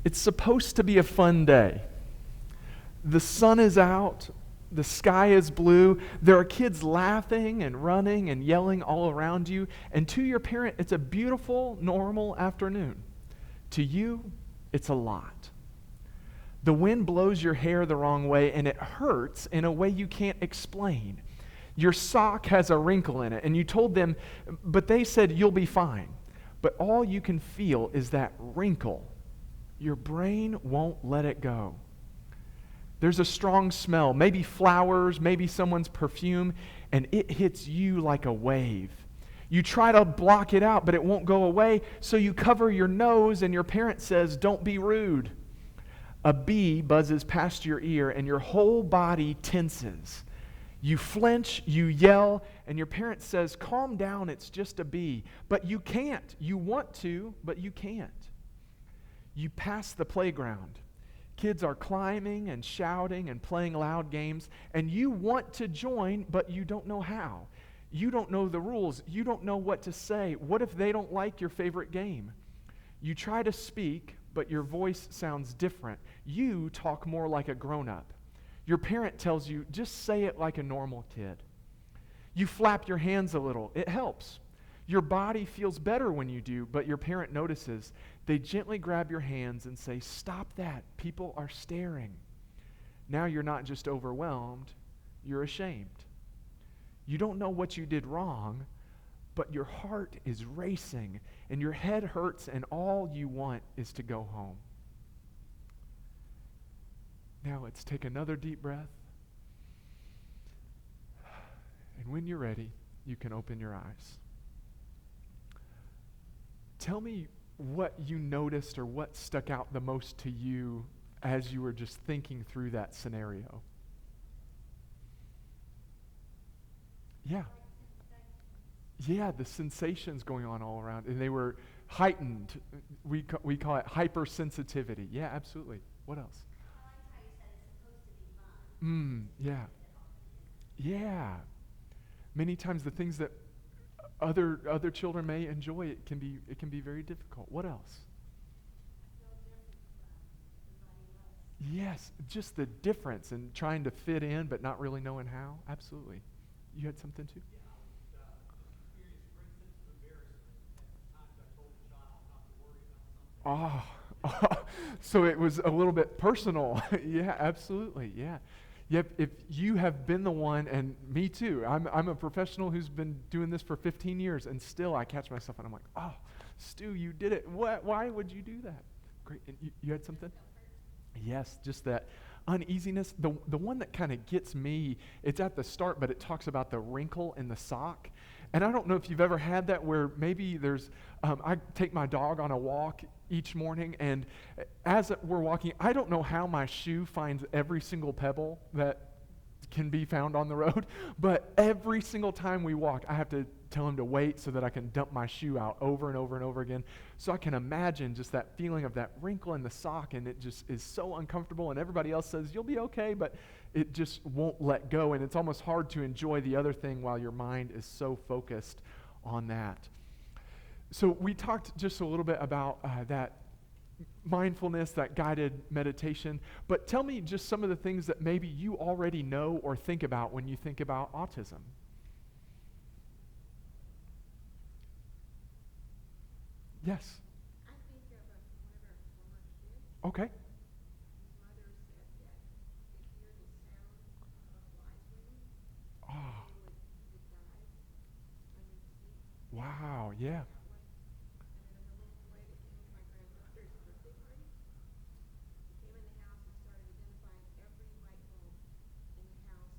It's supposed to be a fun day. The sun is out, the sky is blue, there are kids laughing and running and yelling all around you, and to your parent, it's a beautiful, normal afternoon. To you, it's a lot. The wind blows your hair the wrong way, and it hurts in a way you can't explain. Your sock has a wrinkle in it, and you told them, but they said you'll be fine. But all you can feel is that wrinkle. Your brain won't let it go. There's a strong smell, maybe flowers, maybe someone's perfume, and it hits you like a wave. You try to block it out, but it won't go away, so you cover your nose, and your parent says, "Don't be rude." A bee buzzes past your ear, and your whole body tenses. You flinch, you yell, and your parent says, "Calm down, it's just a bee." But you can't. You want to, but you can't. You pass the playground. Kids are climbing and shouting and playing loud games, and you want to join, but you don't know how. You don't know the rules. You don't know what to say. What if they don't like your favorite game? You try to speak, but your voice sounds different. You talk more like a grown-up. Your parent tells you, just say it like a normal kid. You flap your hands a little. It helps. Your body feels better when you do, but your parent notices. They gently grab your hands and say, "Stop that. People are staring." Now you're not just overwhelmed, you're ashamed. You don't know what you did wrong, but your heart is racing and your head hurts, and all you want is to go home. Now let's take another deep breath. And when you're ready, you can open your eyes. Tell me what you noticed or what stuck out the most to you as you were just thinking through that scenario. Yeah. Yeah, the sensations going on all around, and they were heightened. We call it hypersensitivity. Yeah, absolutely. What else? I like how you said it's supposed to be fun. Yeah. Yeah. Many times the things that other children may enjoy, it can be very difficult. What else? I feel different from everybody else. Yes, just the difference in trying to fit in but not really knowing how. Absolutely. You had something too? Yeah, I was experienced a great sense of embarrassment at times I told a child not to worry about something. So it was a little bit personal. Yeah, absolutely. Yeah. Yep, if you have been the one, and me too, I'm a professional who's been doing this for 15 years, and still I catch myself and I'm like, "Oh, Stu, you did it. Why would you do that?" Great. And you had something? Yes, just that uneasiness. The one that kind of gets me, it's at the start, but it talks about the wrinkle in the sock. And I don't know if you've ever had that where maybe there's, I take my dog on a walk each morning, and as we're walking, I don't know how my shoe finds every single pebble that can be found on the road, but every single time we walk, I have to tell him to wait so that I can dump my shoe out over and over and over again. So I can imagine just that feeling of that wrinkle in the sock, and it just is so uncomfortable, and everybody else says, "You'll be okay," but it just won't let go, and it's almost hard to enjoy the other thing while your mind is so focused on that. So we talked just a little bit about that mindfulness, that guided meditation, but tell me just some of the things that maybe you already know or think about when you think about autism. Yes. I think of one of our former kids. Okay. His mother said that he could hear the sound of flies wings. Oh, He would dive under the seat. wow. Yeah. That one. And then there was a little boy that came to my grandmother's birthday party. He came in the house and started identifying every light bulb in the house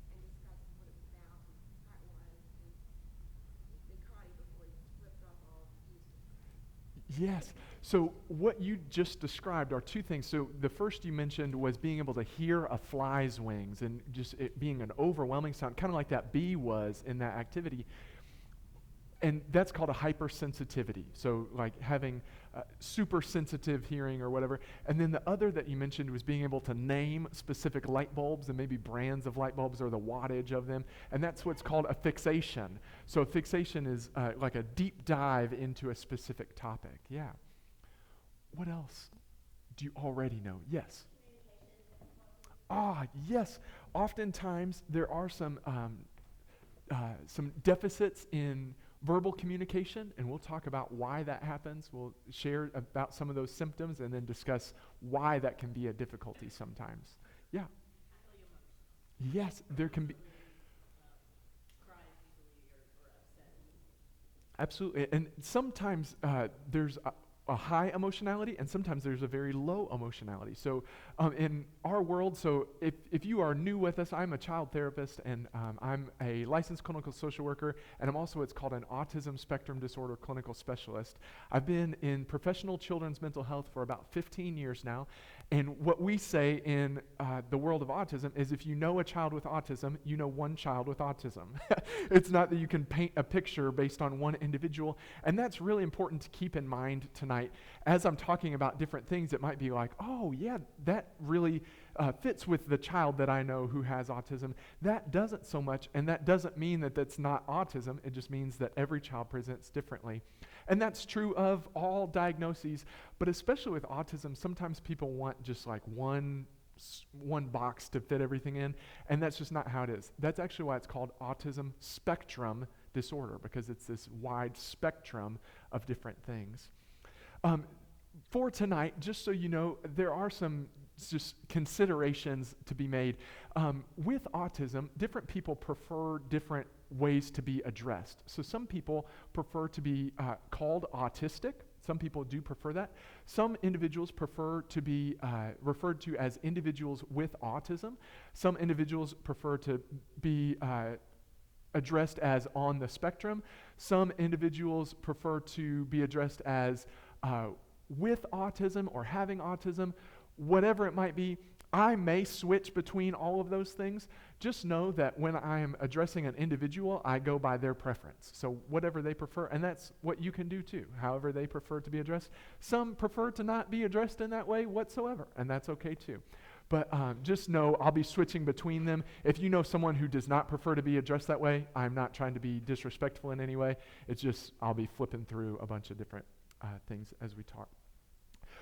and discussed what it was about and how it was. And they caught him before he flipped off all the fuses. Yes. So what you just described are two things. So the first you mentioned was being able to hear a fly's wings and just it being an overwhelming sound, kind of like that bee was in that activity. And that's called a hypersensitivity. So like having super sensitive hearing or whatever. And then the other that you mentioned was being able to name specific light bulbs and maybe brands of light bulbs or the wattage of them. And that's what's called a fixation. So a fixation is like a deep dive into a specific topic. Yeah. What else do you already know? Yes. Yes. Oftentimes there are some deficits in verbal communication, and we'll talk about why that happens. We'll share about some of those symptoms and then discuss why that can be a difficulty sometimes. Yeah. Yes, there can be. Absolutely. And sometimes there's a high emotionality, and sometimes there's a very low emotionality. So in our world, so if you are new with us, I'm a child therapist, and I'm a licensed clinical social worker, and I'm also what's called an autism spectrum disorder clinical specialist. I've been in professional children's mental health for about 15 years now, and what we say in the world of autism is if you know a child with autism, you know one child with autism. It's not that you can paint a picture based on one individual, and that's really important to keep in mind tonight. As I'm talking about different things, it might be like, oh yeah, that really fits with the child that I know who has autism. That doesn't so much, and that doesn't mean that that's not autism. It just means that every child presents differently. And that's true of all diagnoses, but especially with autism, sometimes people want just like one box to fit everything in, and that's just not how it is. That's actually why it's called autism spectrum disorder, because it's this wide spectrum of different things. For tonight, just so you know, there are some just considerations to be made. With autism, different people prefer different ways to be addressed. So some people prefer to be called autistic. Some people do prefer that. Some individuals prefer to be referred to as individuals with autism. Some individuals prefer to be addressed as on the spectrum. Some individuals prefer to be addressed as with autism or having autism, whatever it might be. I may switch between all of those things. Just know that when I am addressing an individual, I go by their preference. So whatever they prefer, and that's what you can do too, however they prefer to be addressed. Some prefer to not be addressed in that way whatsoever, and that's okay too. But just know I'll be switching between them. If you know someone who does not prefer to be addressed that way, I'm not trying to be disrespectful in any way. It's just I'll be flipping through a bunch of different things as we talk.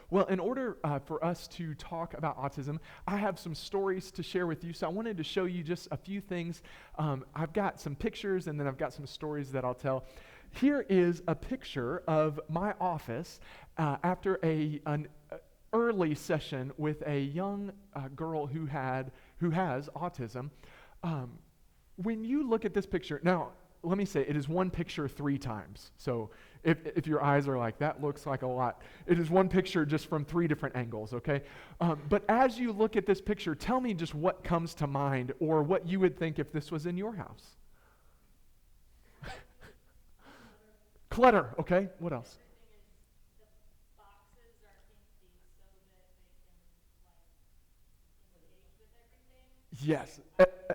Well, in order for us to talk about autism, I have some stories to share with you. So I wanted to show you just a few things. I've got some pictures, and then I've got some stories that I'll tell. Here is a picture of my office after an early session with a young girl who has autism. When you look at this picture, now, let me say, it is one picture 3 times. So if your eyes are like, that looks like a lot, it is one picture just from 3 different angles, okay? But as you look at this picture, tell me just what comes to mind or what you would think if this was in your house. Clutter, okay? What else? The boxes are empty so that they can engage with everything. Yes. Everything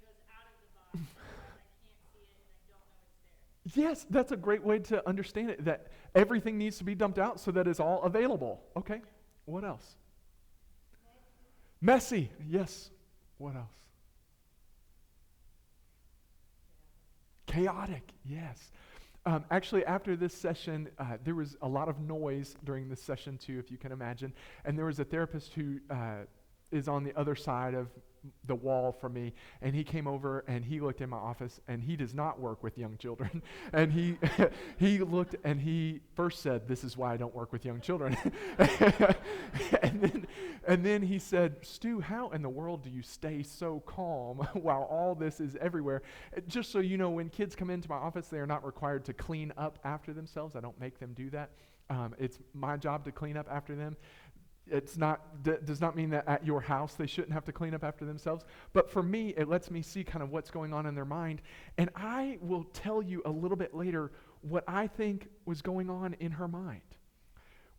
goes out of the box, otherwise I can't see it and I don't know it's there. Yes, that's a great way to understand it, that everything needs to be dumped out so that it's all available. Okay, what else? Messy, yes. What else? Chaotic, yes. Actually, after this session, there was a lot of noise during this session too, if you can imagine. And there was a therapist who is on the other side of the wall from me, and he came over and he looked in my office, and he does not work with young children. And he he looked and he first said, "This is why I don't work with young children." and then he said, "Stu, how in the world do you stay so calm while all this is everywhere?" Just so you know, when kids come into my office, they are not required to clean up after themselves. I don't make them do that. It's my job to clean up after them. Does not mean that at your house they shouldn't have to clean up after themselves. But for me, it lets me see kind of what's going on in their mind. And I will tell you a little bit later what I think was going on in her mind.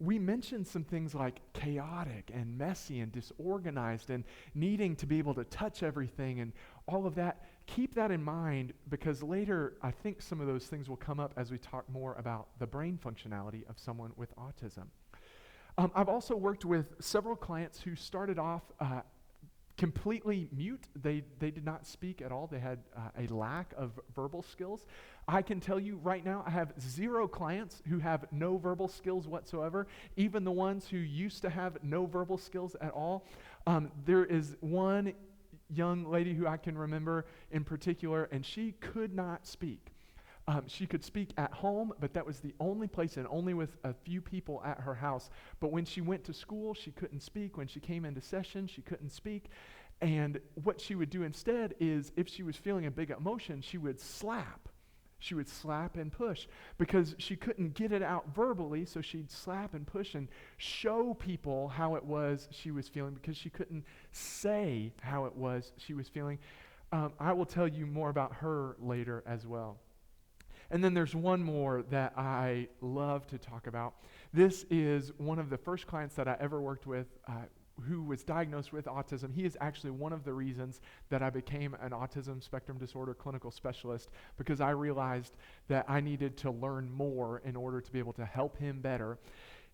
We mentioned some things like chaotic and messy and disorganized and needing to be able to touch everything and all of that. Keep that in mind, because later I think some of those things will come up as we talk more about the brain functionality of someone with autism. I've also worked with several clients who started off completely mute. They did not speak at all. They had a lack of verbal skills. I can tell you right now, I have 0 clients who have no verbal skills whatsoever, even the ones who used to have no verbal skills at all. There is one young lady who I can remember in particular, and she could not speak. She could speak at home, but that was the only place and only with a few people at her house. But when she went to school, she couldn't speak. When she came into session, she couldn't speak. And what she would do instead is, if she was feeling a big emotion, she would slap. She would slap and push because she couldn't get it out verbally, so she'd slap and push and show people how it was she was feeling because she couldn't say how it was she was feeling. I will tell you more about her later as well. And then there's one more that I love to talk about. This is one of the first clients that I ever worked with who was diagnosed with autism. He is actually one of the reasons that I became an autism spectrum disorder clinical specialist, because I realized that I needed to learn more in order to be able to help him better.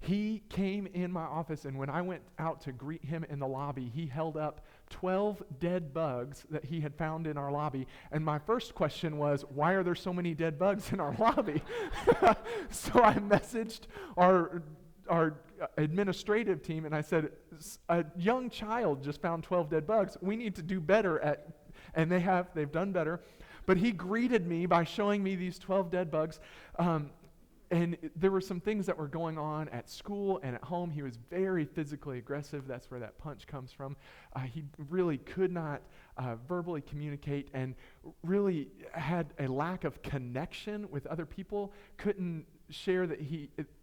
He came in my office, and when I went out to greet him in the lobby, he held up 12 dead bugs that he had found in our lobby. And my first question was, why are there so many dead bugs in our lobby? So I messaged our administrative team, and I said, a young child just found 12 dead bugs. We need to do better at, and they've done better. But he greeted me by showing me these 12 dead bugs. And there were some things that were going on at school and at home. He was very physically aggressive. That's where that punch comes from. He really could not verbally communicate and really had a lack of connection with other people. Couldn't share that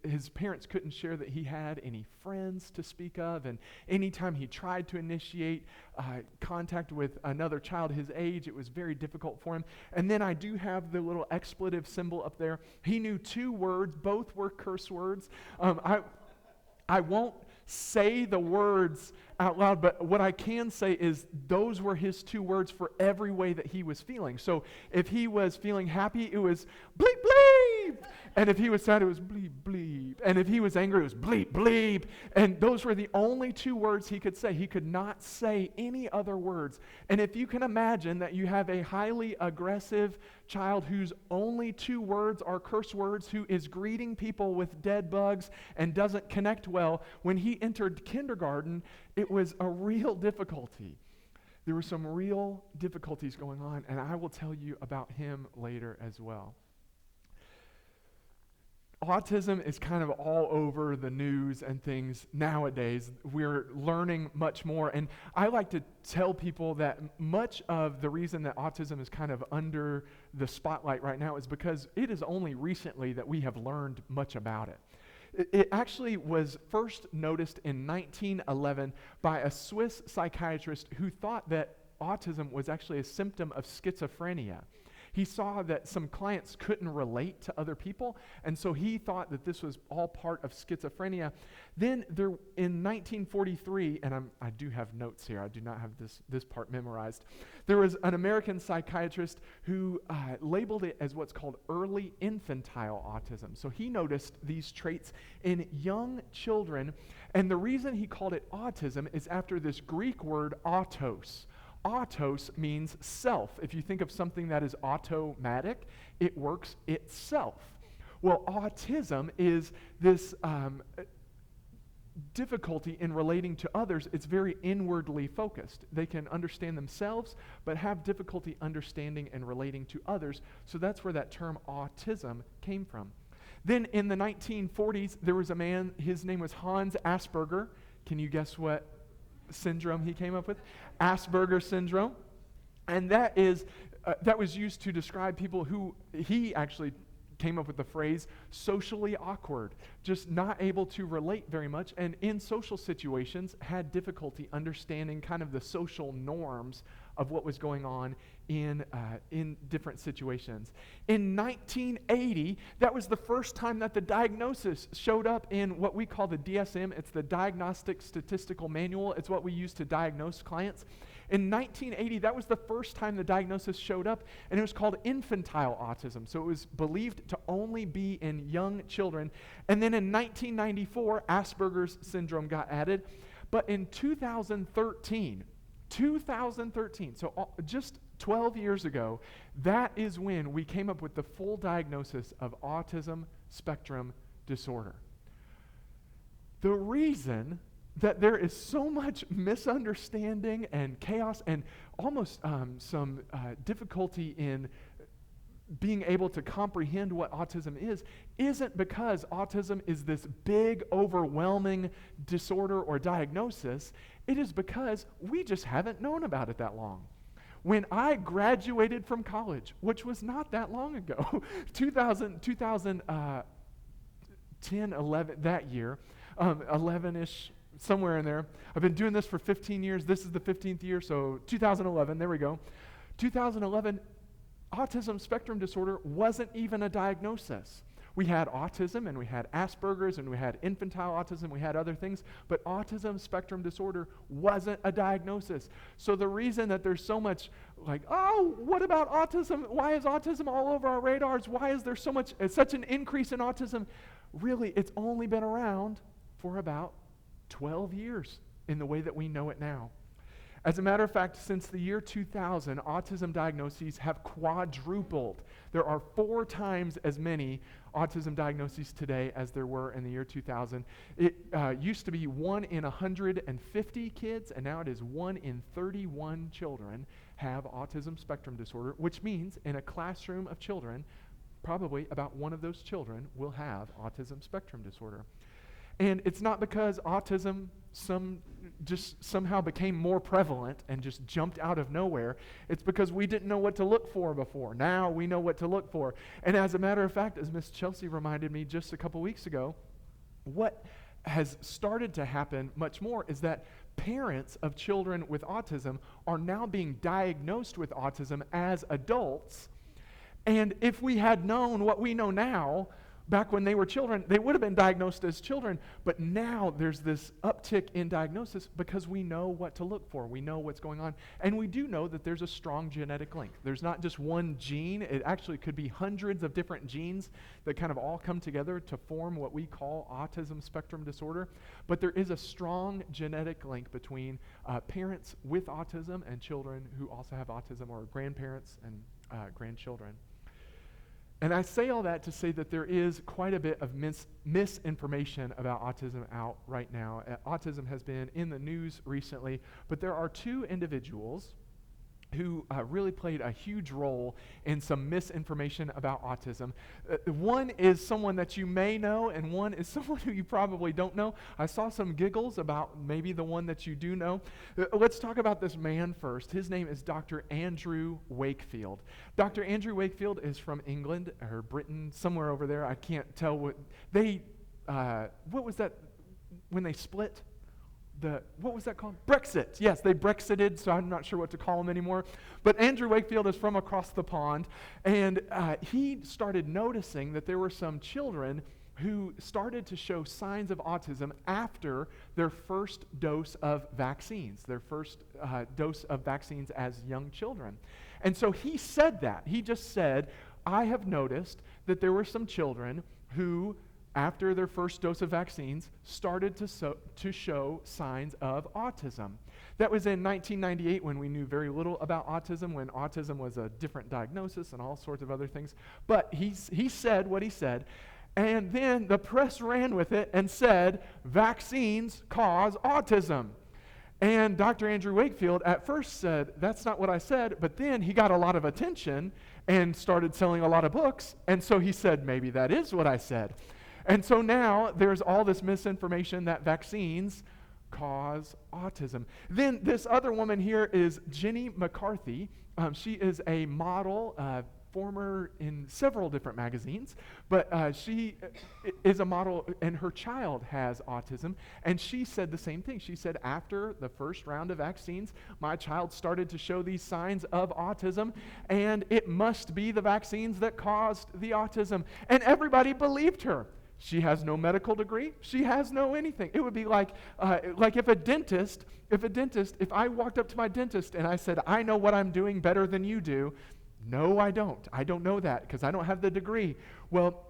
his parents couldn't share that he had any friends to speak of. And anytime he tried to initiate contact with another child his age, it was very difficult for him. And then I do have the little expletive symbol up there. He knew 2 words, both were curse words. I won't say the words out loud, but what I can say is those were his 2 words for every way that he was feeling. So if he was feeling happy, it was bleep bleep. And if he was sad, it was bleep bleep. And if he was angry, it was bleep bleep. And those were the only 2 words he could say. He could not say any other words. And if you can imagine that you have a highly aggressive child whose only 2 words are curse words, who is greeting people with dead bugs and doesn't connect well, when he entered kindergarten, it was a real difficulty. There were some real difficulties going on, and I will tell you about him later as well. Autism is kind of all over the news and things nowadays. We're learning much more, and I like to tell people that much of the reason that autism is kind of under the spotlight right now is because it is only recently that we have learned much about it. It actually was first noticed in 1911 by a Swiss psychiatrist who thought that autism was actually a symptom of schizophrenia. He saw that some clients couldn't relate to other people, and so he thought that this was all part of schizophrenia. Then in 1943, and I do have notes here, I do not have this part memorized, there was an American psychiatrist who labeled it as what's called early infantile autism. So he noticed these traits in young children, and the reason he called it autism is after this Greek word autos. Autos means self. If you think of something that is automatic, it works itself. Well, autism is this difficulty in relating to others. It's very inwardly focused. They can understand themselves, but have difficulty understanding and relating to others. So that's where that term autism came from. Then in the 1940s, there was a man, his name was Hans Asperger. Can you guess what syndrome he came up with? Asperger syndrome. And that was used to describe people who he actually came up with the phrase socially awkward, just not able to relate very much, and in social situations had difficulty understanding kind of the social norms of what was going on in different situations. In 1980, that was the first time that the diagnosis showed up in what we call the DSM. It's the Diagnostic Statistical Manual. It's what we use to diagnose clients. In 1980, that was the first time the diagnosis showed up, and it was called infantile autism. So it was believed to only be in young children. And then in 1994, Asperger's syndrome got added. But in 2013, so just 12 years ago, that is when we came up with the full diagnosis of autism spectrum disorder. The reason that there is so much misunderstanding and chaos and almost some difficulty in being able to comprehend what autism is isn't because autism is this big, overwhelming disorder or diagnosis. It is because we just haven't known about it that long. When I graduated from college, which was not that long ago, 2010, 11, that year, 11-ish, somewhere in there. I've been doing this for 15 years. This is the 15th year, so 2011, there we go. 2011, autism spectrum disorder wasn't even a diagnosis. We had autism, and we had Asperger's, and we had infantile autism, we had other things, but autism spectrum disorder wasn't a diagnosis. So the reason that there's so much like, oh, what about autism? Why is autism all over our radars? Why is there such an increase in autism? Really, it's only been around for about 12 years in the way that we know it now. As a matter of fact, since the year 2000, autism diagnoses have quadrupled. There are 4 times as many autism diagnoses today as there were in the year 2000. It used to be 1 in 150 kids, and now it is 1 in 31 children have autism spectrum disorder, which means in a classroom of children, probably about one of those children will have autism spectrum disorder. And it's not because autism just somehow became more prevalent and just jumped out of nowhere. It's because we didn't know what to look for before. Now we know what to look for. And as a matter of fact, as Miss Chelsea reminded me just a couple weeks ago, what has started to happen much more is that parents of children with autism are now being diagnosed with autism as adults. And if we had known what we know now, back when they were children, they would have been diagnosed as children, but now there's this uptick in diagnosis because we know what to look for. We know what's going on, and we do know that there's a strong genetic link. There's not just one gene. It actually could be hundreds of different genes that kind of all come together to form what we call autism spectrum disorder, but there is a strong genetic link between parents with autism and children who also have autism, or grandparents and grandchildren. And I say all that to say that there is quite a bit of misinformation about autism out right now. Autism has been in the news recently, but there are 2 individuals who really played a huge role in some misinformation about autism. One is someone that you may know, and one is someone who you probably don't know. I saw some giggles about maybe the one that you do know. Let's talk about this man first. His name is Dr. Andrew Wakefield. Dr. Andrew Wakefield is from England or Britain, somewhere over there. I can't tell what was that when they split? What was that called? Brexit. Yes, they Brexited, so I'm not sure what to call them anymore. But Andrew Wakefield is from across the pond, and he started noticing that there were some children who started to show signs of autism after their first dose of vaccines, as young children. And so he said that. He just said, I have noticed that there were some children who, after their first dose of vaccines, started to show signs of autism. That was in 1998 when we knew very little about autism, when autism was a different diagnosis and all sorts of other things. But he said what he said, and then the press ran with it and said, vaccines cause autism. And Dr. Andrew Wakefield at first said, that's not what I said, but then he got a lot of attention and started selling a lot of books, and so he said, maybe that is what I said. And so now there's all this misinformation that vaccines cause autism. Then this other woman here is Jenny McCarthy. She is a model, former in several different magazines, but she is a model, and her child has autism. And she said the same thing. She said, after the first round of vaccines, my child started to show these signs of autism, and it must be the vaccines that caused the autism. And everybody believed her. She has no medical degree. She has no anything. It would be like if I walked up to my dentist and I said, I know what I'm doing better than you do, No, I don't. I don't know that because I don't have the degree. Well,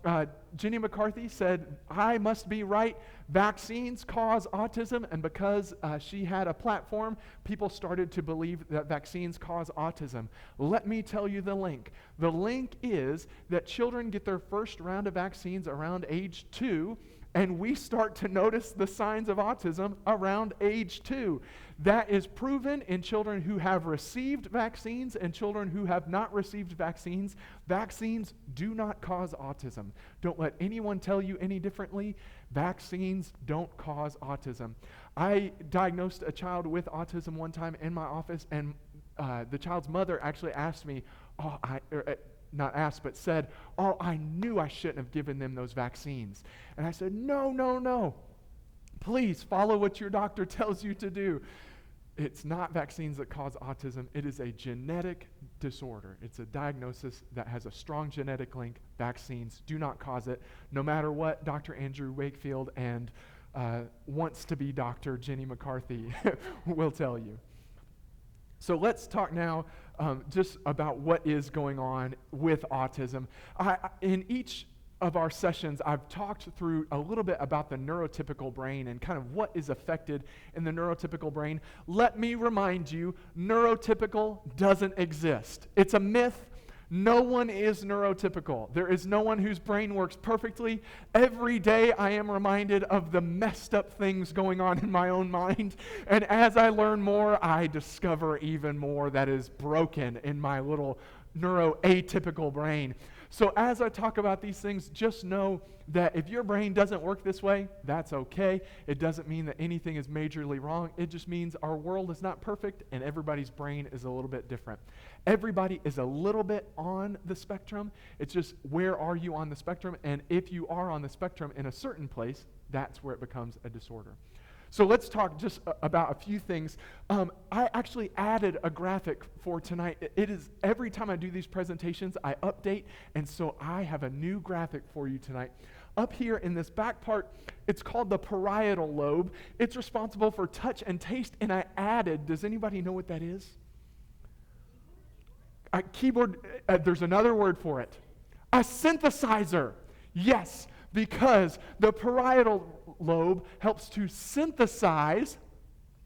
Jenny McCarthy said, I must be right. Vaccines cause autism. And because she had a platform, people started to believe that vaccines cause autism. Let me tell you the link. The link is that children get their first round of vaccines around age 2, and we start to notice the signs of autism around age 2. That is proven in children who have received vaccines and children who have not received vaccines. Vaccines do not cause autism. Don't let anyone tell you any differently. Vaccines don't cause autism. I diagnosed a child with autism one time in my office, and the child's mother actually asked me, not asked, but said, oh, I knew I shouldn't have given them those vaccines. And I said, no. Please follow what your doctor tells you to do. It's not vaccines that cause autism. It is a genetic disorder. It's a diagnosis that has a strong genetic link. Vaccines do not cause it, no matter what Dr. Andrew Wakefield and wants to be Dr. Jenny McCarthy will tell you. So let's talk now just about what is going on with autism. In each of our sessions, I've talked through a little bit about the neurotypical brain and kind of what is affected in the neurotypical brain. Let me remind you, neurotypical doesn't exist. It's a myth. No one is neurotypical. There is no one whose brain works perfectly. Every day I am reminded of the messed up things going on in my own mind. And as I learn more, I discover even more that is broken in my little neuroatypical brain. So as I talk about these things, just know that if your brain doesn't work this way, that's okay. It doesn't mean that anything is majorly wrong. It just means our world is not perfect and everybody's brain is a little bit different. Everybody is a little bit on the spectrum. It's just where are you on the spectrum? And if you are on the spectrum in a certain place, that's where it becomes a disorder. So let's talk just about a few things. I actually added a graphic for tonight. It is every time I do these presentations, I update, and so I have a new graphic for you tonight. Up here in this back part, it's called the parietal lobe. It's responsible for touch and taste, and I added, does anybody know what that is? Keyboard, there's another word for it. A synthesizer. Yes, because the parietal lobe helps to synthesize,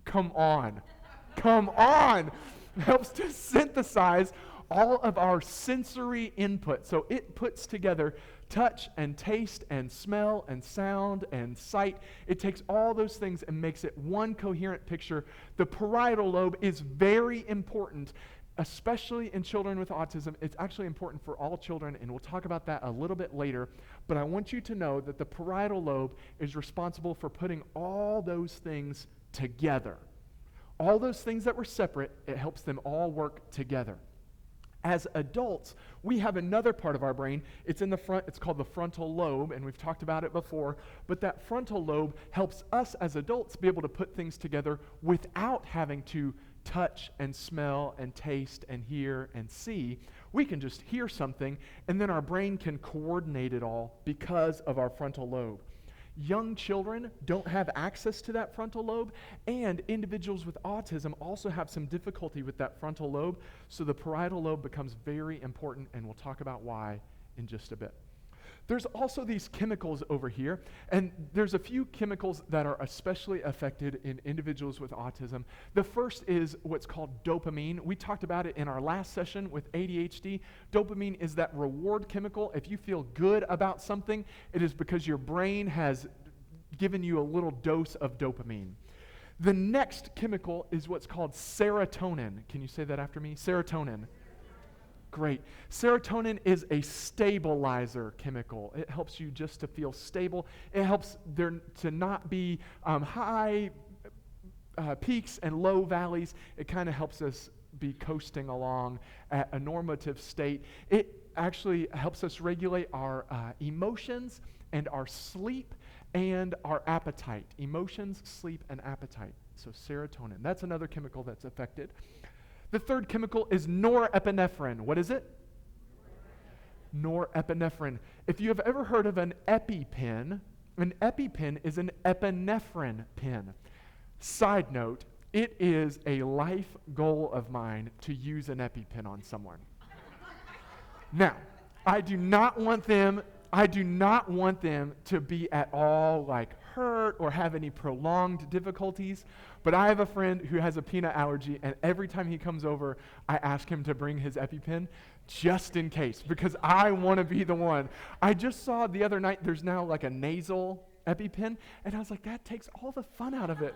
helps to synthesize all of our sensory input. So it puts together touch and taste and smell and sound and sight. It takes all those things and makes it one coherent picture. The parietal lobe is very important, especially in children with autism. It's actually important for all children, and we'll talk about that a little bit later. But I want you to know that the parietal lobe is responsible for putting all those things together. All those things that were separate, it helps them all work together. As adults, we have another part of our brain. It's in the front. It's called the frontal lobe, and we've talked about it before. But that frontal lobe helps us as adults be able to put things together without having to touch and smell and taste and hear and see. We can just hear something, and then our brain can coordinate it all because of our frontal lobe. Young children don't have access to that frontal lobe, and individuals with autism also have some difficulty with that frontal lobe, so the parietal lobe becomes very important, and we'll talk about why in just a bit. There's also these chemicals over here, and there's a few chemicals that are especially affected in individuals with autism. The first is what's called dopamine. We talked about it in our last session with ADHD. Dopamine is that reward chemical. If you feel good about something, it is because your brain has given you a little dose of dopamine. The next chemical is what's called serotonin. Can you say that after me? Serotonin. Great. Serotonin is a stabilizer chemical. It helps you just to feel stable. It helps there to not be high peaks and low valleys. It kind of helps us be coasting along at a normative state. It actually helps us regulate our emotions and our sleep and our appetite. Emotions, sleep, and appetite. So serotonin. That's another chemical that's affected. The third chemical is norepinephrine. What is it? Norepinephrine. If you have ever heard of an EpiPen is an epinephrine pen. Side note, it is a life goal of mine to use an EpiPen on someone. Now, I do not want them to be at all like hurt or have any prolonged difficulties. But I have a friend who has a peanut allergy, and every time he comes over, I ask him to bring his EpiPen just in case, because I want to be the one. I just saw the other night there's now like a nasal EpiPen, and I was like, that takes all the fun out of it.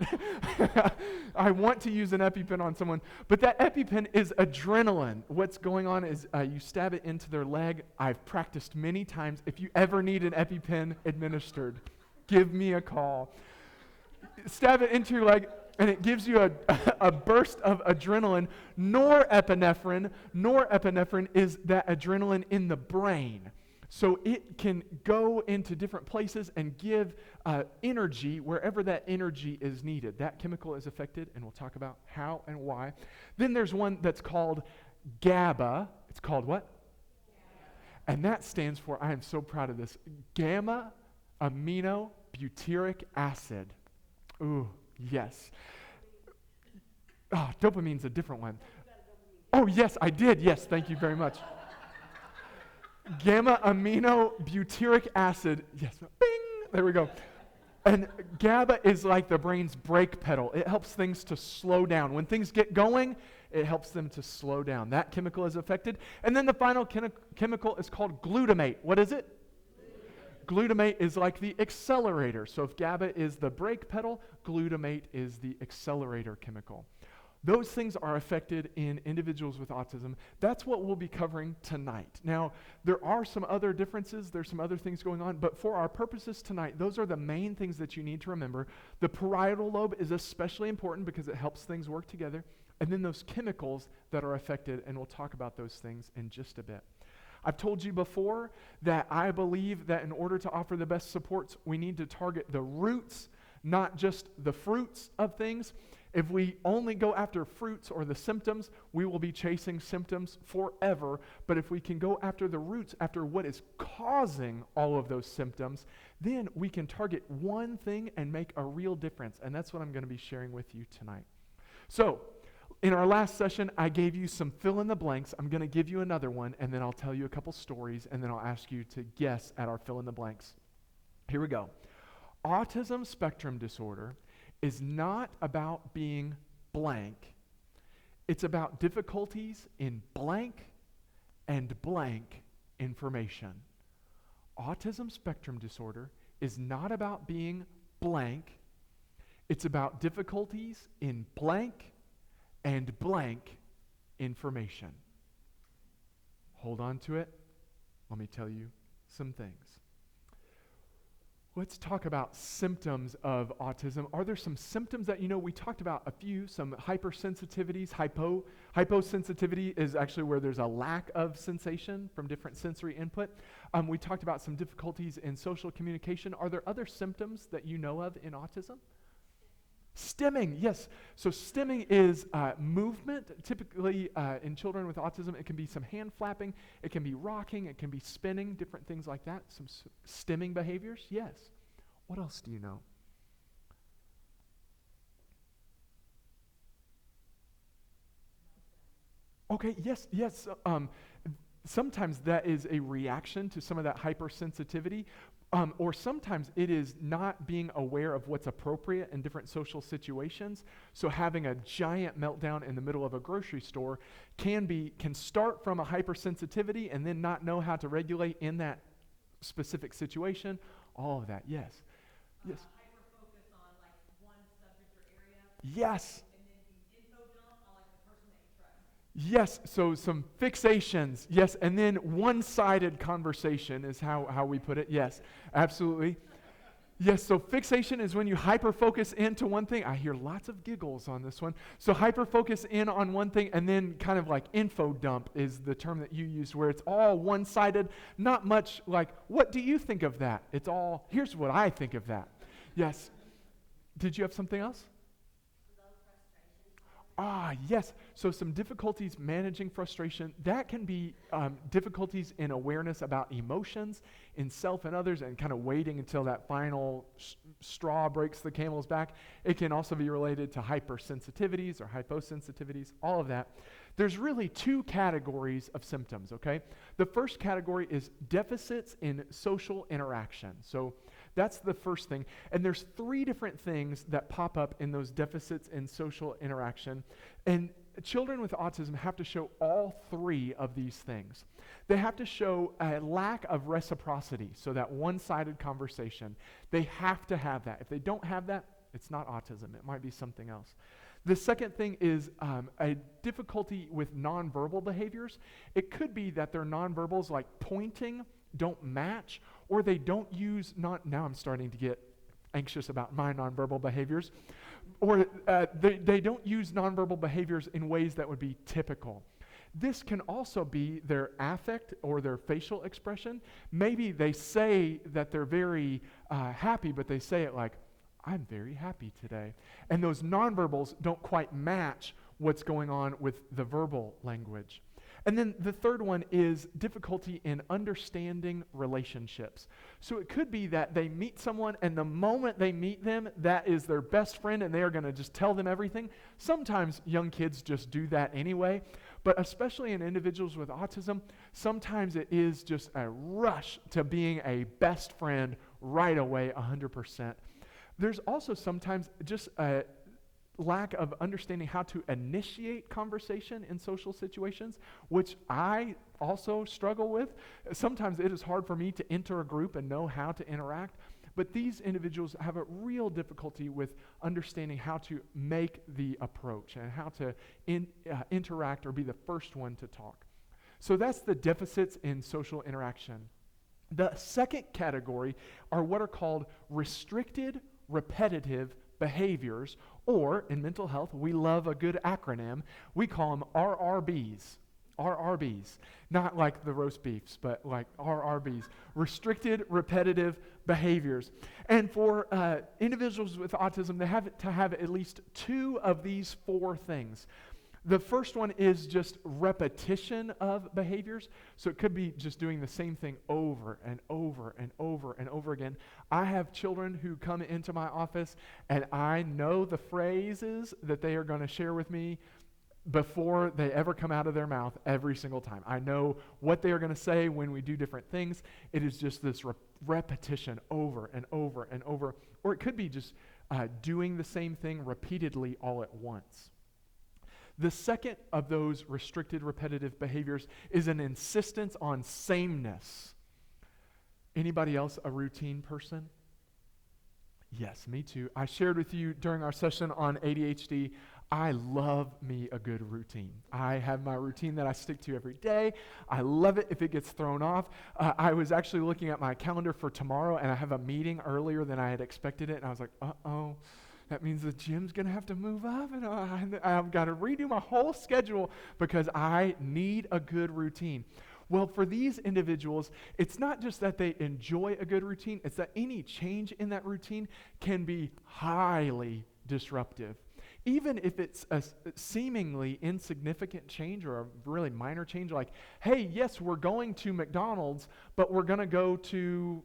I want to use an EpiPen on someone, but that EpiPen is adrenaline. What's going on is you stab it into their leg. I've practiced many times. If you ever need an EpiPen administered, give me a call. Stab it into your leg, and it gives you a burst of adrenaline. Norepinephrine is that adrenaline in the brain. So it can go into different places and give energy wherever that energy is needed. That chemical is affected, and we'll talk about how and why. Then there's one that's called GABA. It's called what? And that stands for, I am so proud of this, gamma amino butyric acid. Ooh, yes. Oh, dopamine's a different one. Oh, yes, I did. Yes, thank you very much. Gamma amino butyric acid. Yes, bing, there we go. And GABA is like the brain's brake pedal. It helps things to slow down. When things get going, it helps them to slow down. That chemical is affected. And then the final chemical is called glutamate. What is it? Glutamate is like the accelerator. So if GABA is the brake pedal, glutamate is the accelerator chemical. Those things are affected in individuals with autism. That's what we'll be covering tonight. Now, there are some other differences. There's some other things going on. But for our purposes tonight, those are the main things that you need to remember. The parietal lobe is especially important because it helps things work together. And then those chemicals that are affected, and we'll talk about those things in just a bit. I've told you before that I believe that in order to offer the best supports, we need to target the roots, not just the fruits of things. If we only go after fruits or the symptoms, we will be chasing symptoms forever. But if we can go after the roots, after what is causing all of those symptoms, then we can target one thing and make a real difference. And that's what I'm going to be sharing with you tonight. So, in our last session, I gave you some fill in the blanks. I'm going to give you another one, and then I'll tell you a couple stories, and then I'll ask you to guess at our fill in the blanks. Here we go. Autism spectrum disorder is not about being blank. It's about difficulties in blank and blank information. Autism spectrum disorder is not about being blank. It's about difficulties in blank and blank information. Hold on to it. Let me tell you some things. Let's talk about symptoms of autism. Are there some symptoms that you know? We talked about a few, some hypersensitivities. Hyposensitivity is actually where there's a lack of sensation from different sensory input. We talked about some difficulties in social communication. Are there other symptoms that you know of in autism? Stimming, yes. So stimming is movement. Typically in children with autism, it can be some hand flapping, it can be rocking, it can be spinning, different things like that. Some stimming behaviors, yes. What else do you know? Okay, yes. Sometimes that is a reaction to some of that hypersensitivity. Or sometimes it is not being aware of what's appropriate in different social situations. So having a giant meltdown in the middle of a grocery store can start from a hypersensitivity and then not know how to regulate in that specific situation. All of that, yes. Yes. Hyper-focus on like one subject or area. Yes. And then the info dump on like the person that you trust. Yes, so some fixations, yes, and then one-sided conversation is how we put it. Yes, absolutely. Yes, so fixation is when you hyper-focus into one thing. I hear lots of giggles on this one. So hyper-focus in on one thing, and then kind of like info dump is the term that you used, where it's all one-sided, not much like, what do you think of that? It's all, here's what I think of that. Yes. Did you have something else? Yes. So some difficulties managing frustration. That can be difficulties in awareness about emotions in self and others and kind of waiting until that final straw breaks the camel's back. It can also be related to hypersensitivities or hyposensitivities, all of that. There's really two categories of symptoms, okay? The first category is deficits in social interaction. So that's the first thing. And there's three different things that pop up in those deficits in social interaction. And children with autism have to show all three of these things. They have to show a lack of reciprocity, so that one-sided conversation. They have to have that. If they don't have that, it's not autism. It might be something else. The second thing is a difficulty with nonverbal behaviors. It could be that their nonverbals, like pointing, don't match, or they don't use, now I'm starting to get anxious about my nonverbal behaviors, or they don't use nonverbal behaviors in ways that would be typical. This can also be their affect or their facial expression. Maybe they say that they're very happy, but they say it like, I'm very happy today. And those nonverbals don't quite match what's going on with the verbal language. And then the third one is difficulty in understanding relationships. So it could be that they meet someone, and the moment they meet them, that is their best friend, and they are going to just tell them everything. Sometimes young kids just do that anyway, but especially in individuals with autism, sometimes it is just a rush to being a best friend right away, 100%. There's also sometimes just a lack of understanding how to initiate conversation in social situations, which I also struggle with. Sometimes it is hard for me to enter a group and know how to interact, but these individuals have a real difficulty with understanding how to make the approach and how to interact or be the first one to talk. So that's the deficits in social interaction. The second category are what are called restricted repetitive behaviors, or in mental health, we love a good acronym. We call them RRBs. RRBs. Not like the roast beefs, but like RRBs. Restricted repetitive behaviors. And for individuals with autism, they have to have at least two of these four things. The first one is just repetition of behaviors. So it could be just doing the same thing over and over and over and over again. I have children who come into my office, and I know the phrases that they are going to share with me before they ever come out of their mouth every single time. I know what they are going to say when we do different things. It is just this repetition over and over and over. Or it could be just doing the same thing repeatedly all at once. The second of those restricted repetitive behaviors is an insistence on sameness. Anybody else a routine person? Yes, me too. I shared with you during our session on ADHD, I love me a good routine. I have my routine that I stick to every day. I love it if it gets thrown off. I was actually looking at my calendar for tomorrow, and I have a meeting earlier than I had expected it, and I was like, uh-oh. That means the gym's going to have to move up, and I've got to redo my whole schedule because I need a good routine. Well, for these individuals, it's not just that they enjoy a good routine, it's that any change in that routine can be highly disruptive. Even if it's a seemingly insignificant change or a really minor change, like, hey, yes, we're going to McDonald's, but we're going to go to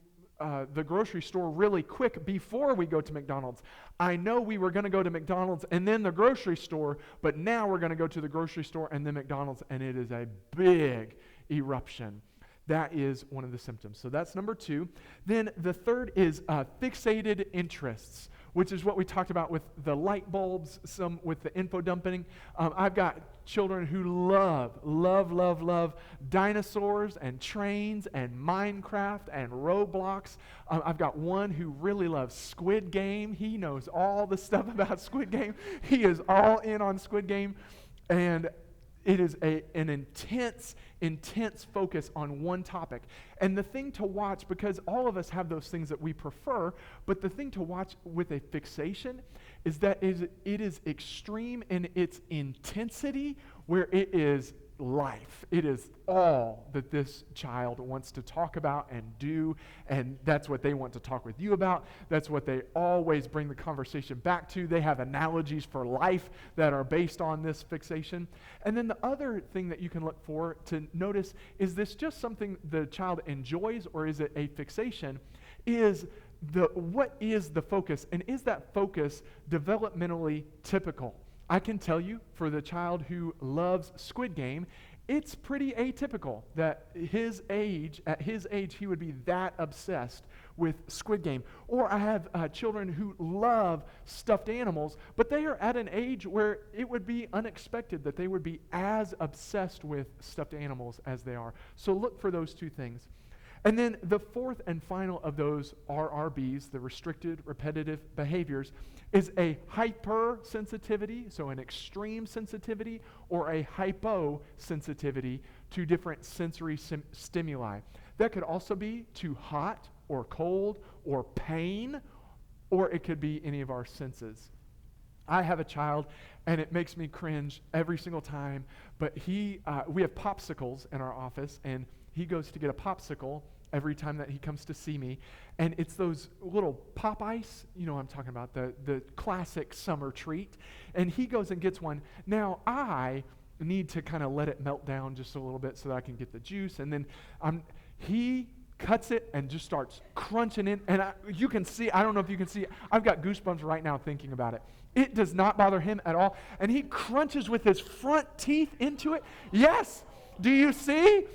the grocery store really quick before we go to McDonald's. I know we were going to go to McDonald's and then the grocery store, but now we're going to go to the grocery store and then McDonald's, and it is a big eruption. That is one of the symptoms. So that's number two. Then the third is fixated interests, which is what we talked about with the light bulbs, some with the info dumping. I've got children who love dinosaurs and trains and Minecraft and Roblox. I've got one who really loves Squid Game. He knows all the stuff about Squid Game. He is all in on Squid Game. And it is an intense focus on one topic. And the thing to watch, because all of us have those things that we prefer, but the thing to watch with a fixation is that it is extreme in its intensity, where it is life. It is all that this child wants to talk about and do, and that's what they want to talk with you about. That's what they always bring the conversation back to. They have analogies for life that are based on this fixation. And then the other thing that you can look for to notice, is this just something the child enjoys, or is it a fixation? What is the focus, and is that focus developmentally typical? I can tell you, for the child who loves Squid Game, it's pretty atypical that at his age, he would be that obsessed with Squid Game. Or I have children who love stuffed animals, but they are at an age where it would be unexpected that they would be as obsessed with stuffed animals as they are. So look for those two things. And then the fourth and final of those RRBs, the restricted repetitive behaviors, is a hypersensitivity, so an extreme sensitivity, or a hyposensitivity to different sensory stimuli. That could also be to hot or cold or pain, or it could be any of our senses. I have a child, and it makes me cringe every single time, but we have popsicles in our office, and he goes to get a popsicle every time that he comes to see me, and it's those little pop ice, you know what I'm talking about, the classic summer treat, and he goes and gets one. Now, I need to kind of let it melt down just a little bit so that I can get the juice, and then he cuts it and just starts crunching it, and you can see, I don't know if you can see, I've got goosebumps right now thinking about it. It does not bother him at all, and he crunches with his front teeth into it. Yes! Do you see?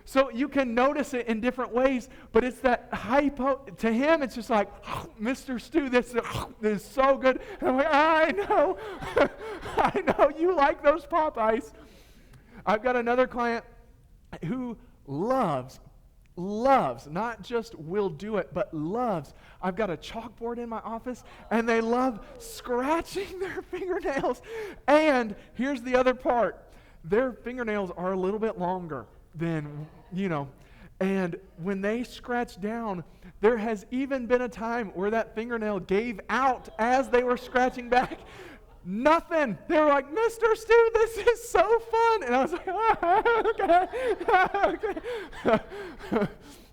So you can notice it in different ways, but it's that to him, it's just like, Mr. Stu, this is so good. And I'm like, I know, I know you like those Popeyes. I've got another client who loves, not just will do it, but loves. I've got a chalkboard in my office, and they love scratching their fingernails. And here's the other part. Their fingernails are a little bit longer than, and when they scratch down, there has even been a time where that fingernail gave out as they were scratching back. Nothing. They were like, Mr. Stu, this is so fun. And I was like, okay.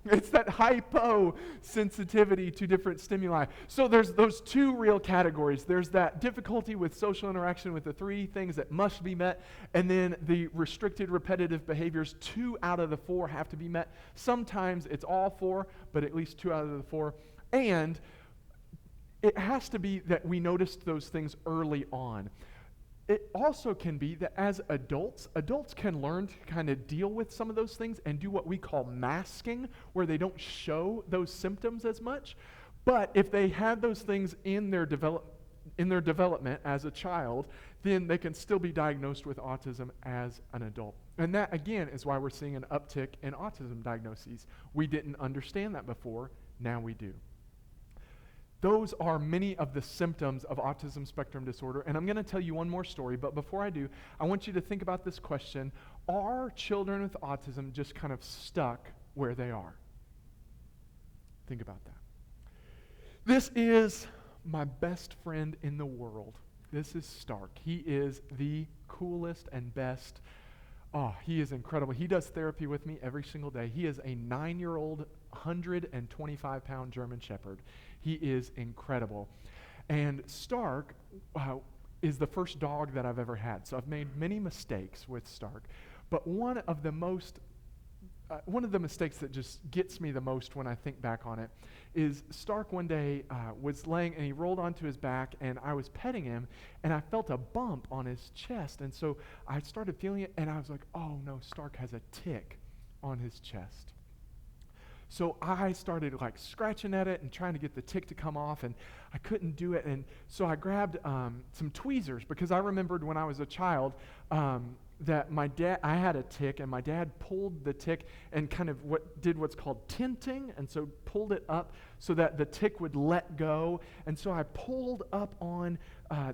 It's that hyposensitivity to different stimuli. So there's those two real categories. There's that difficulty with social interaction with the three things that must be met, and then the restricted repetitive behaviors, 2 out of the 4 have to be met. Sometimes it's all 4, but at least 2 out of the 4. And it has to be that we noticed those things early on. It also can be that as adults can learn to kind of deal with some of those things and do what we call masking, where they don't show those symptoms as much. But if they had those things in their development as a child, then they can still be diagnosed with autism as an adult. And that, again, is why we're seeing an uptick in autism diagnoses. We didn't understand that before, now we do. Those are many of the symptoms of autism spectrum disorder. And I'm going to tell you one more story, but before I do, I want you to think about this question. Are children with autism just kind of stuck where they are? Think about that. This is my best friend in the world. This is Stark. He is the coolest and best. Oh, he is incredible. He does therapy with me every single day. He is a 9-year-old, 125-pound German Shepherd. He is incredible. And Stark is the first dog that I've ever had. So I've made many mistakes with Stark. But one of the mistakes that just gets me the most when I think back on it is Stark one day was laying, and he rolled onto his back, and I was petting him, and I felt a bump on his chest. And so I started feeling it, and I was like, oh no, Stark has a tick on his chest. So I started like scratching at it and trying to get the tick to come off, and I couldn't do it. And so I grabbed some tweezers, because I remembered when I was a child that I had a tick, and my dad pulled the tick and kind of what's called tinting, and so pulled it up so that the tick would let go. And so I pulled up on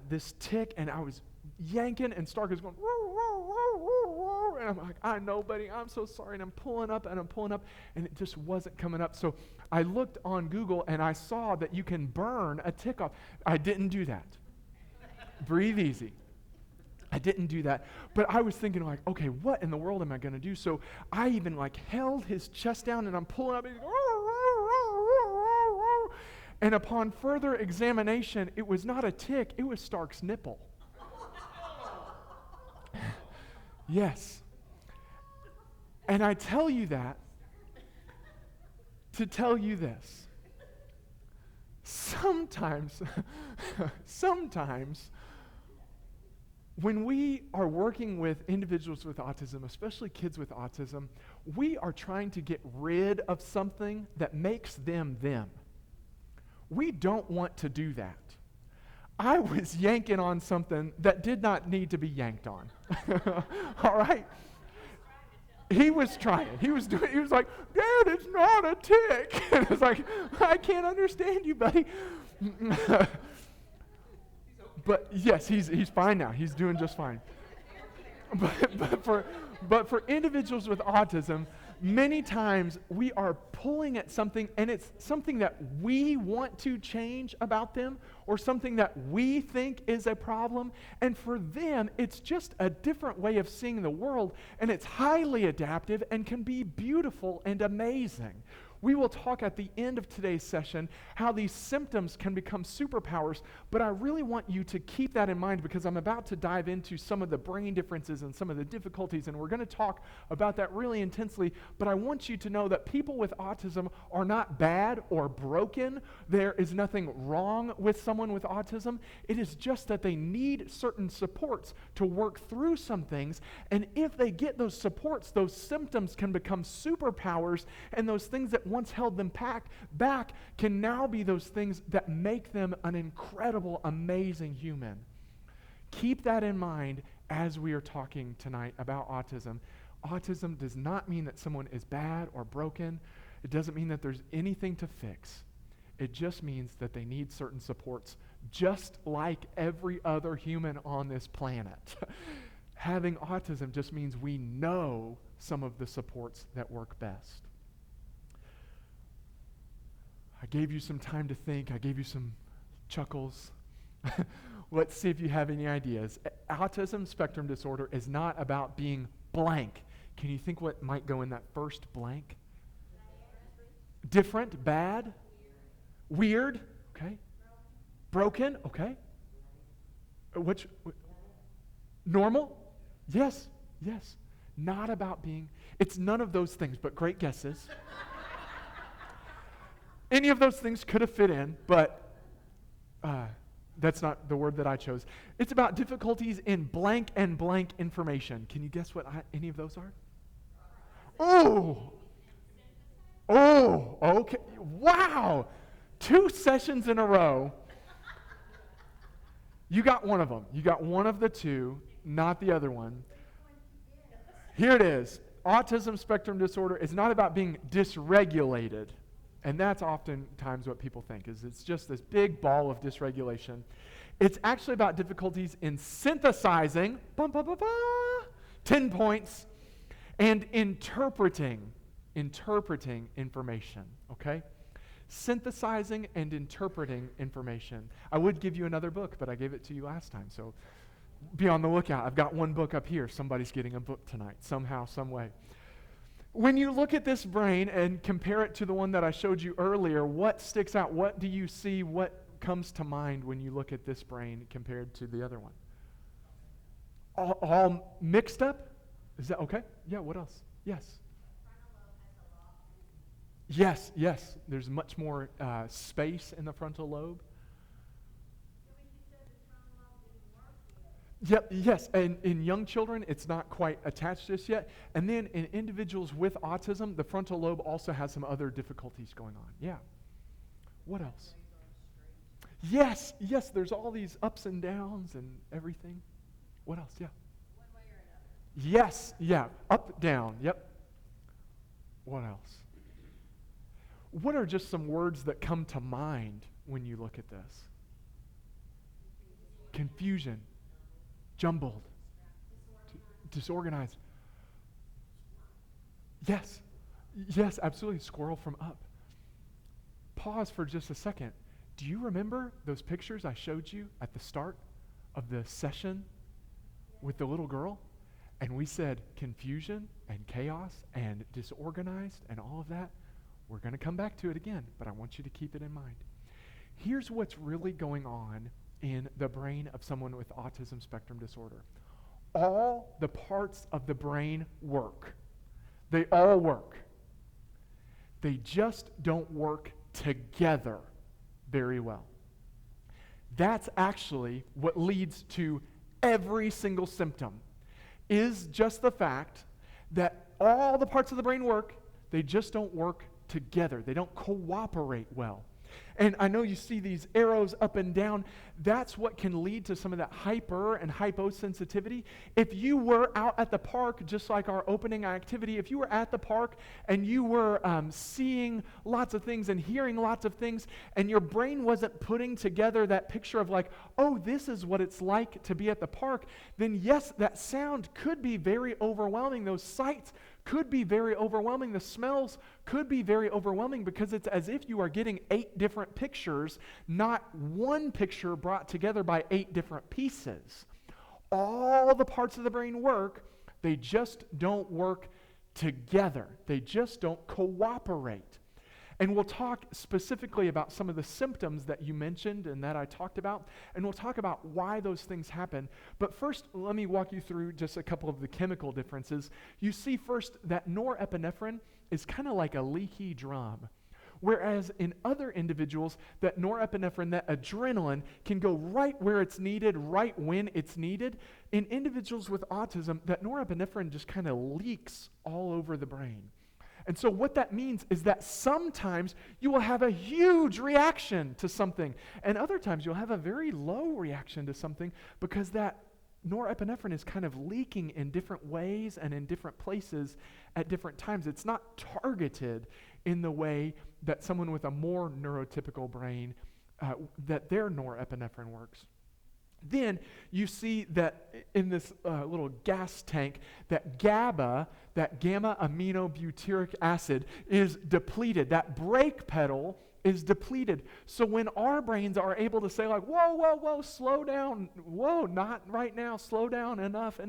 this tick, and I was yanking, and Stark is going, woo, woo, woo, woo, woo. And I'm like, I know, buddy, I'm so sorry. And I'm pulling up, and it just wasn't coming up. So I looked on Google, and I saw that you can burn a tick off. I didn't do that. Breathe easy. I I didn't do that. But I was thinking like, okay, what in the world am I going to do? So I even like held his chest down and I'm pulling up. And upon further examination, it was not a tick, it was Stark's nipple. Yes. And I tell you that to tell you this. Sometimes when we are working with individuals with autism, especially kids with autism, we are trying to get rid of something that makes them them. We don't want to do that. I was yanking on something that did not need to be yanked on. All right? He was trying. He was like, Dad, it's not a tick. And I was like, I can't understand you, buddy. But yes, he's fine now. He's doing just fine. But for individuals with autism, many times we are pulling at something, and it's something that we want to change about them or something that we think is a problem. And for them, it's just a different way of seeing the world, and it's highly adaptive and can be beautiful and amazing. We will talk at the end of today's session how these symptoms can become superpowers, but I really want you to keep that in mind because I'm about to dive into some of the brain differences and some of the difficulties, and we're going to talk about that really intensely, but I want you to know that people with autism are not bad or broken. There is nothing wrong with someone with autism. It is just that they need certain supports to work through some things, and if they get those supports, those symptoms can become superpowers, and those things that once held them back can now be those things that make them an incredible, amazing human. Keep that in mind as we are talking tonight about autism. Autism does not mean that someone is bad or broken. It doesn't mean that there's anything to fix. It just means that they need certain supports, just like every other human on this planet. Having autism just means we know some of the supports that work best. I gave you some time to think. I gave you some chuckles. Let's see if you have any ideas. Autism spectrum disorder is not about being blank. Can you think what might go in that first blank? Different, bad, weird, okay. Broken, okay. Which, normal? Yes. Not about being, it's none of those things, but great guesses. Any of those things could have fit in, but that's not the word that I chose. It's about difficulties in blank and blank information. Can you guess what any of those are? Oh, okay. Wow. 2 sessions in a row. You got one of them. You got one of the 2, not the other one. Here it is. Autism spectrum disorder is not about being dysregulated. And that's oftentimes what people think, is it's just this big ball of dysregulation. It's actually about difficulties in synthesizing, 10 points, and interpreting information, okay? Synthesizing and interpreting information. I would give you another book, but I gave it to you last time, so be on the lookout. I've got one book up here. Somebody's getting a book tonight, somehow, some way. When you look at this brain and compare it to the one that I showed you earlier, what sticks out? What do you see? What comes to mind when you look at this brain compared to the other one? All mixed up? Is that okay? Yeah, what else? Yes. Yes. There's much more space in the frontal lobe. Yep, yes, and in young children, it's not quite attached just yet. And then in individuals with autism, the frontal lobe also has some other difficulties going on. Yeah. What else? Yes, there's all these ups and downs and everything. What else? Yeah. One way or another. Yes, yeah, up, down, yep. What else? What are just some words that come to mind when you look at this? Confusion. Jumbled, disorganized. Yes, absolutely. Squirrel from up. Pause for just a second. Do you remember those pictures I showed you at the start of the session? with the little girl, and we said confusion and chaos and disorganized and all of that, we're going to come back to it again, but I want you to keep it in mind. Here's what's really going on in the brain of someone with autism spectrum disorder. All the parts of the brain work. They all work. They just don't work together very well. That's actually what leads to every single symptom, is just the fact that all the parts of the brain work, they just don't work together. They don't cooperate well. And I know you see these arrows up and down. That's what can lead to some of that hyper and hyposensitivity. If you were out at the park, just like our opening activity, if you were at the park and you were seeing lots of things and hearing lots of things, and your brain wasn't putting together that picture of like, oh, this is what it's like to be at the park, then yes, that sound could be very overwhelming. Those sights could be very overwhelming. The smells could be very overwhelming, because it's as if you are getting 8 different pictures, not one picture brought together by 8 different pieces. All the parts of the brain work, they just don't work together. They just don't cooperate. And we'll talk specifically about some of the symptoms that you mentioned and that I talked about, and we'll talk about why those things happen. But first, let me walk you through just a couple of the chemical differences. You see first that norepinephrine is kind of like a leaky drum, whereas in other individuals, that norepinephrine, that adrenaline, can go right where it's needed, right when it's needed. In individuals with autism, that norepinephrine just kind of leaks all over the brain. And so what that means is that sometimes you will have a huge reaction to something, and other times you'll have a very low reaction to something, because that norepinephrine is kind of leaking in different ways and in different places at different times. It's not targeted in the way that someone with a more neurotypical brain, that their norepinephrine works. Then you see that in this little gas tank, that GABA, that gamma aminobutyric acid, is depleted. That brake pedal is depleted. So when our brains are able to say like, whoa, whoa, whoa, slow down, whoa, not right now, slow down, enough,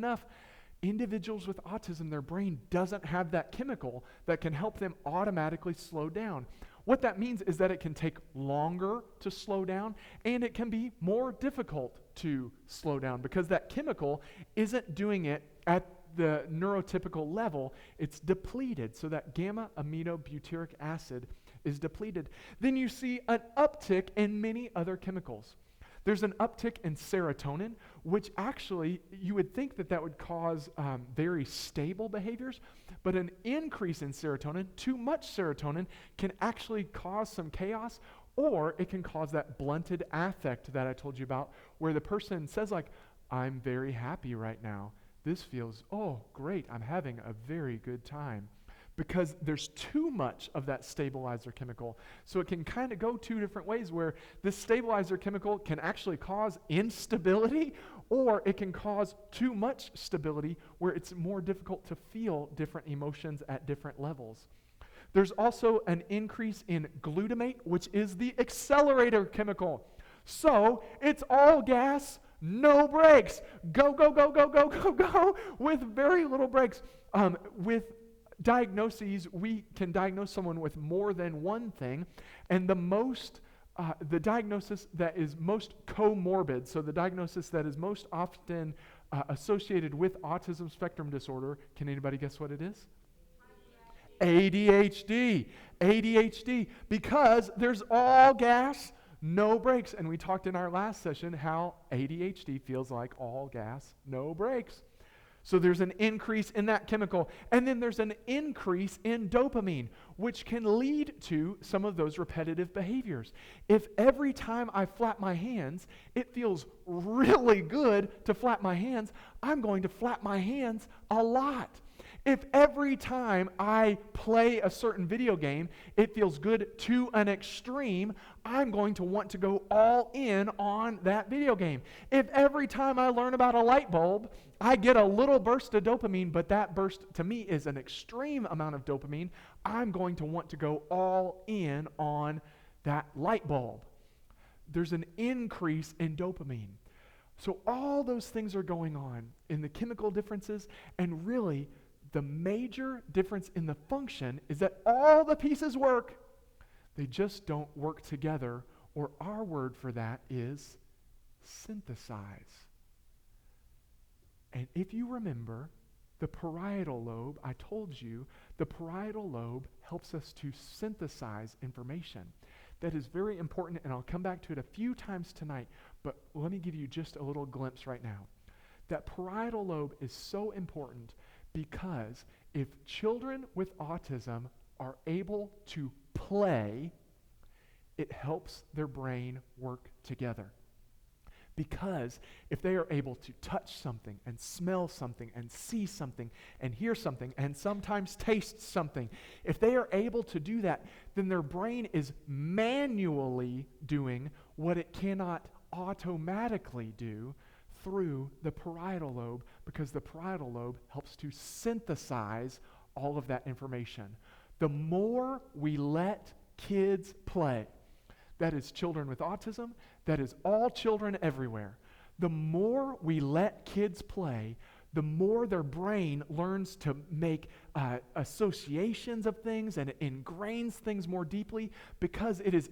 individuals with autism, their brain doesn't have that chemical that can help them automatically slow down. What that means is that it can take longer to slow down, and it can be more difficult to slow down, because that chemical isn't doing it at the neurotypical level. It's depleted. So that gamma aminobutyric acid is depleted. Then you see an uptick in many other chemicals. There's an uptick in serotonin, which actually you would think that that would cause very stable behaviors, but an increase in serotonin, too much serotonin, can actually cause some chaos, or it can cause that blunted affect that I told you about, where the person says like, I'm very happy right now. This feels, oh, great, I'm having a very good time. Because there's too much of that stabilizer chemical. So it can kind of go 2 different ways, where this stabilizer chemical can actually cause instability, or it can cause too much stability, where it's more difficult to feel different emotions at different levels. There's also an increase in glutamate, which is the accelerator chemical. So it's all gas, no brakes. Go, go, go, go, go, go, go, with very little brakes. With diagnoses, we can diagnose someone with more than one thing, and the diagnosis that is most comorbid, so the diagnosis that is most often associated with autism spectrum disorder, can anybody guess what it is? ADHD. ADHD, because there's all gas, no brakes. And we talked in our last session how ADHD feels like all gas, no brakes. So there's an increase in that chemical. And then there's an increase in dopamine, which can lead to some of those repetitive behaviors. If every time I flap my hands, it feels really good to flap my hands, I'm going to flap my hands a lot. If every time I play a certain video game, it feels good to an extreme, I'm going to want to go all in on that video game. If every time I learn about a light bulb, I get a little burst of dopamine, but that burst to me is an extreme amount of dopamine, I'm going to want to go all in on that light bulb. There's an increase in dopamine. So all those things are going on in the chemical differences, and really the major difference in the function is that all the pieces work. They just don't work together, or our word for that is synthesize. And if you remember, the parietal lobe, I told you, the parietal lobe helps us to synthesize information. That is very important, and I'll come back to it a few times tonight, but let me give you just a little glimpse right now. That parietal lobe is so important because if children with autism are able to play, it helps their brain work together. Because if they are able to touch something and smell something and see something and hear something and sometimes taste something, if they are able to do that, then their brain is manually doing what it cannot automatically do through the parietal lobe, because the parietal lobe helps to synthesize all of that information. The more we let kids play, that is children with autism, that is all children everywhere. The more we let kids play, the more their brain learns to make associations of things, and it ingrains things more deeply, because it is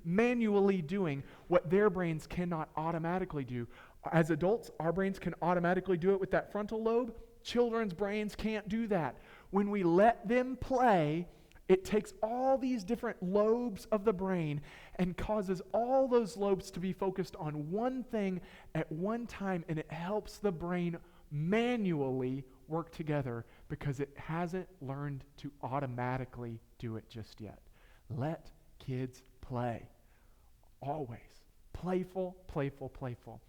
manually doing what their brains cannot automatically do. As adults, our brains can automatically do it with that frontal lobe. Children's brains can't do that. When we let them play, it takes all these different lobes of the brain and causes all those lobes to be focused on one thing at one time, and it helps the brain manually work together because it hasn't learned to automatically do it just yet. Let kids play. Always. Playful, playful, playful.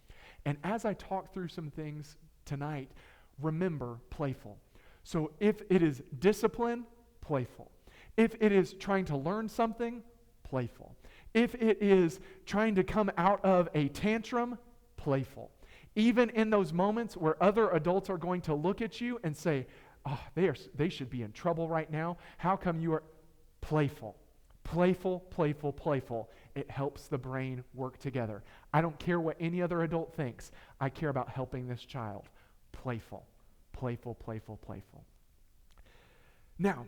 And as I talk through some things tonight, remember playful. So if it is discipline, playful. If it is trying to learn something, playful. If it is trying to come out of a tantrum, playful. Even in those moments where other adults are going to look at you and say, oh, they should be in trouble right now. How come you are playful? Playful, playful, playful. It helps the brain work together. I don't care what any other adult thinks. I care about helping this child. Playful, playful, playful, playful. Now,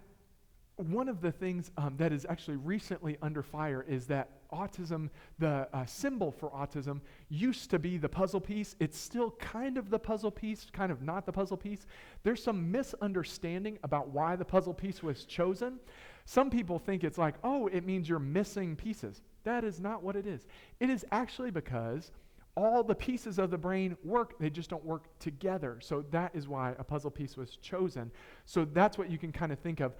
one of the things that is actually recently under fire is that autism, the symbol for autism, used to be the puzzle piece. It's still kind of the puzzle piece, kind of not the puzzle piece. There's some misunderstanding about why the puzzle piece was chosen. Some people think it's like, oh, it means you're missing pieces. That is not what it is. It is actually because all the pieces of the brain work, they just don't work together. So that is why a puzzle piece was chosen. So that's what you can kind of think of.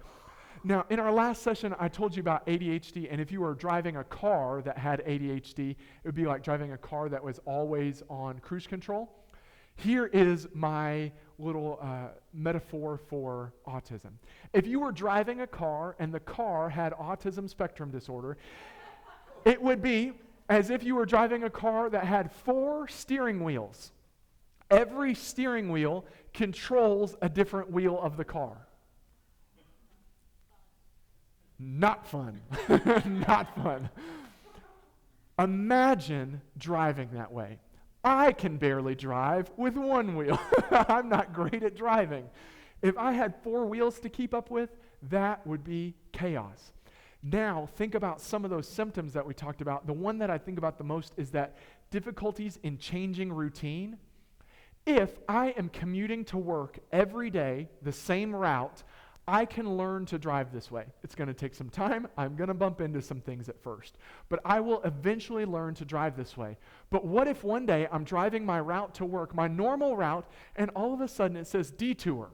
Now, in our last session, I told you about ADHD, and if you were driving a car that had ADHD, it would be like driving a car that was always on cruise control. Here is my little metaphor for autism. If you were driving a car and the car had autism spectrum disorder, it would be as if you were driving a car that had 4 steering wheels. Every steering wheel controls a different wheel of the car. Not fun. Not fun. Imagine driving that way. I can barely drive with 1 wheel. I'm not great at driving. If I had 4 wheels to keep up with, that would be chaos. Now, think about some of those symptoms that we talked about. The one that I think about the most is that difficulties in changing routine. If I am commuting to work every day, the same route, I can learn to drive this way. It's going to take some time. I'm going to bump into some things at first. But I will eventually learn to drive this way. But what if one day I'm driving my route to work, my normal route, and all of a sudden it says detour?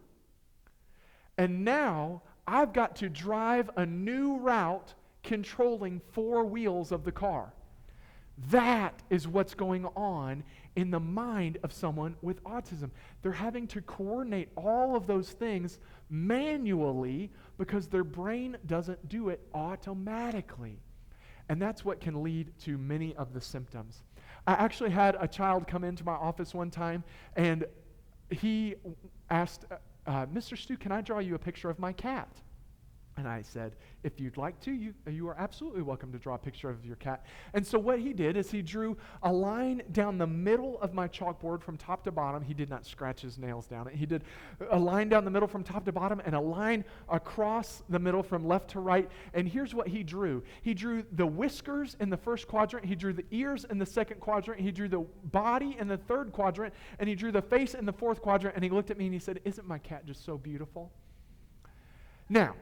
And now I've got to drive a new route controlling 4 wheels of the car. That is what's going on in the mind of someone with autism. They're having to coordinate all of those things manually because their brain doesn't do it automatically. And that's what can lead to many of the symptoms. I actually had a child come into my office one time, and he asked, Mr. Stu, can I draw you a picture of my cat? And I said, if you'd like to, you are absolutely welcome to draw a picture of your cat. And so what he did is he drew a line down the middle of my chalkboard from top to bottom. He did not scratch his nails down it. He did a line down the middle from top to bottom and a line across the middle from left to right. And here's what he drew. He drew the whiskers in the first quadrant. He drew the ears in the second quadrant. He drew the body in the third quadrant. And he drew the face in the fourth quadrant. And he looked at me and he said, isn't my cat just so beautiful? Now,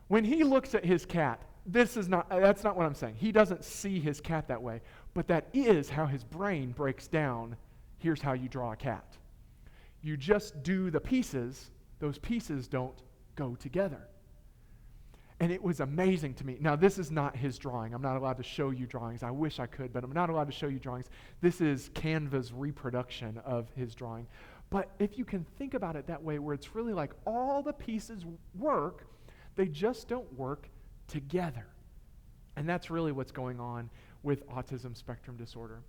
when he looks at his cat, that's not what I'm saying. He doesn't see his cat that way, but that is how his brain breaks down. Here's how you draw a cat. You just do the pieces. Those pieces don't go together. And it was amazing to me. Now, this is not his drawing. I'm not allowed to show you drawings. I wish I could, but I'm not allowed to show you drawings. This is Canva's reproduction of his drawing. But if you can think about it that way, where it's really like all the pieces work, they just don't work together. And that's really what's going on with autism spectrum disorder.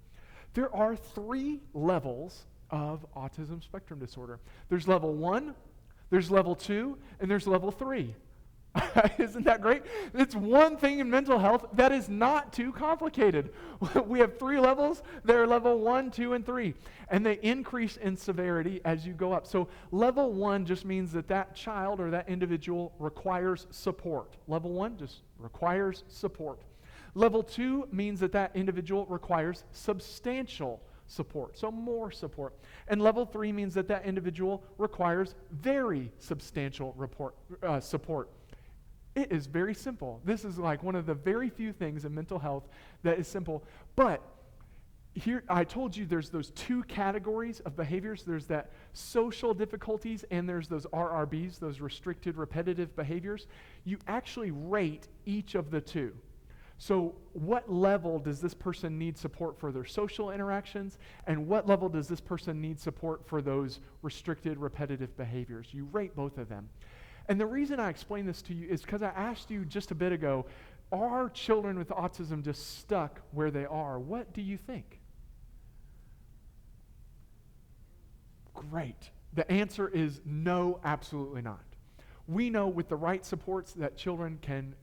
There are 3 levels of autism spectrum disorder. There's level 1, there's level 2, and there's level 3. Isn't that great? It's one thing in mental health that is not too complicated. We have 3 levels. They're level 1, 2, and 3. And they increase in severity as you go up. So level 1 just means that child or that individual requires support. Level 1 just requires support. Level 2 means that individual requires substantial support, so more support. And level 3 means that individual requires very substantial support. It is very simple. This is like one of the very few things in mental health that is simple. But here, I told you there's those 2 categories of behaviors. There's that social difficulties and there's those RRBs, those restricted repetitive behaviors. You actually rate each of the 2. So what level does this person need support for their social interactions, and what level does this person need support for those restricted repetitive behaviors? You rate both of them. And the reason I explain this to you is because I asked you just a bit ago, are children with autism just stuck where they are? What do you think? Great. The answer is no, absolutely not. We know with the right supports that children can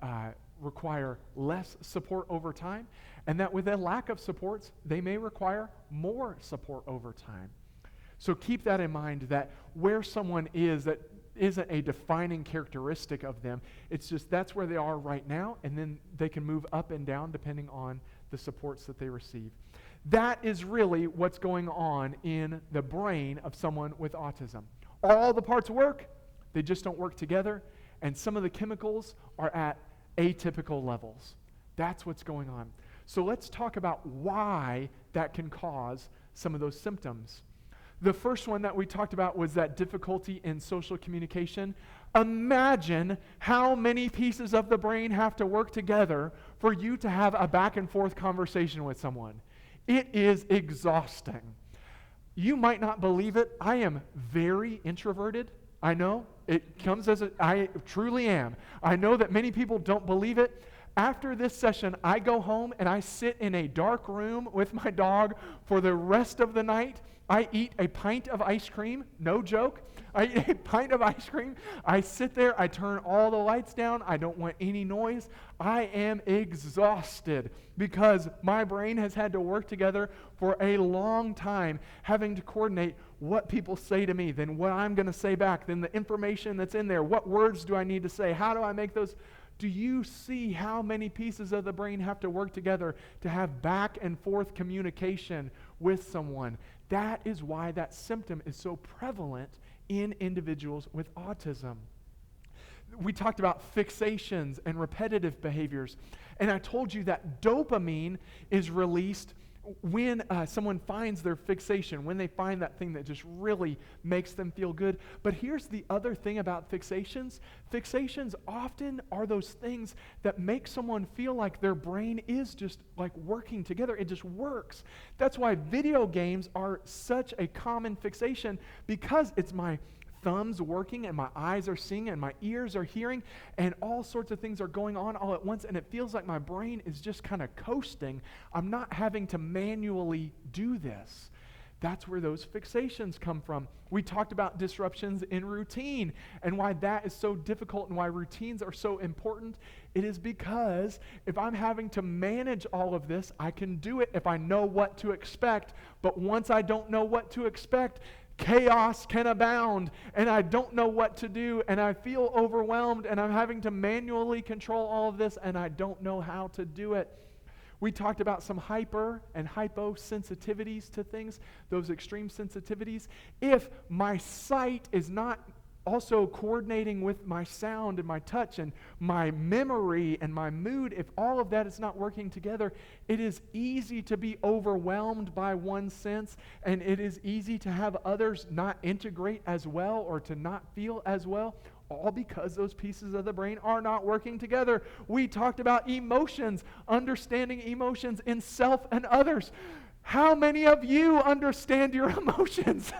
require less support over time, and that with a lack of supports, they may require more support over time. So keep that in mind, that where someone is, that isn't a defining characteristic of them. It's just that's where they are right now, and then they can move up and down depending on the supports that they receive. That is really what's going on in the brain of someone with autism. All the parts work, they just don't work together, and some of the chemicals are at atypical levels. That's what's going on. So let's talk about why that can cause some of those symptoms. The first one that we talked about was that difficulty in social communication. Imagine how many pieces of the brain have to work together for you to have a back and forth conversation with someone. It is exhausting. You might not believe it. I am very introverted. I know. It comes I truly am. I know that many people don't believe it. After this session, I go home and I sit in a dark room with my dog for the rest of the night. I eat a pint of ice cream, no joke. I eat a pint of ice cream. I sit there, I turn all the lights down. I don't want any noise. I am exhausted because my brain has had to work together for a long time, having to coordinate what people say to me, then what I'm going to say back, then the information that's in there. What words do I need to say? How do I make those? Do you see how many pieces of the brain have to work together to have back and forth communication with someone? That is why that symptom is so prevalent in individuals with autism. We talked about fixations and repetitive behaviors, and I told you that dopamine is released when someone finds their fixation, when they find that thing that just really makes them feel good. But here's the other thing about fixations. Fixations often are those things that make someone feel like their brain is just like working together. It just works. That's why video games are such a common fixation, because it's my thumbs working and my eyes are seeing and my ears are hearing and all sorts of things are going on all at once, and it feels like my brain is just kind of coasting. I'm not having to manually do this. That's where those fixations come from. We talked about disruptions in routine and why that is so difficult and why routines are so important. It is because if I'm having to manage all of this, I can do it if I know what to expect. But once I don't know what to expect, chaos can abound, and I don't know what to do, and I feel overwhelmed, and I'm having to manually control all of this, and I don't know how to do it. We talked about some hyper and hyposensitivities to things, those extreme sensitivities. If my sight is not also coordinating with my sound and my touch and my memory and my mood, if all of that is not working together, it is easy to be overwhelmed by one sense, and it is easy to have others not integrate as well or to not feel as well, all because those pieces of the brain are not working together. We talked about emotions, understanding emotions in self and others. How many of you understand your emotions?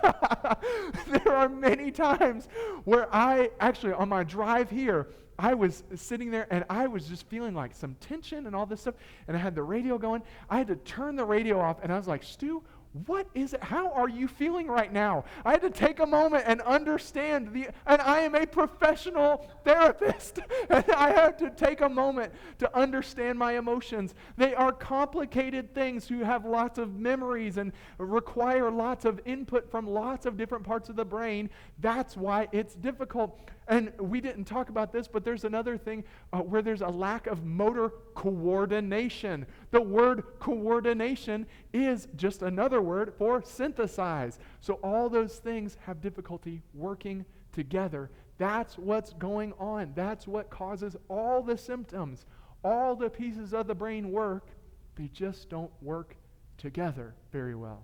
There are many times where on my drive here, I was sitting there and I was just feeling like some tension and all this stuff, and I had the radio going. I had to turn the radio off, and I was like, Stu, what is it? How are you feeling right now? I had to take a moment and understand and I am a professional therapist, and I have to take a moment to understand my emotions. They are complicated things who have lots of memories and require lots of input from lots of different parts of the brain. That's why it's difficult. And we didn't talk about this, but there's another thing where there's a lack of motor coordination. The word coordination is just another word for synthesize. So all those things have difficulty working together. That's what's going on. That's what causes all the symptoms. All the pieces of the brain work, they just don't work together very well.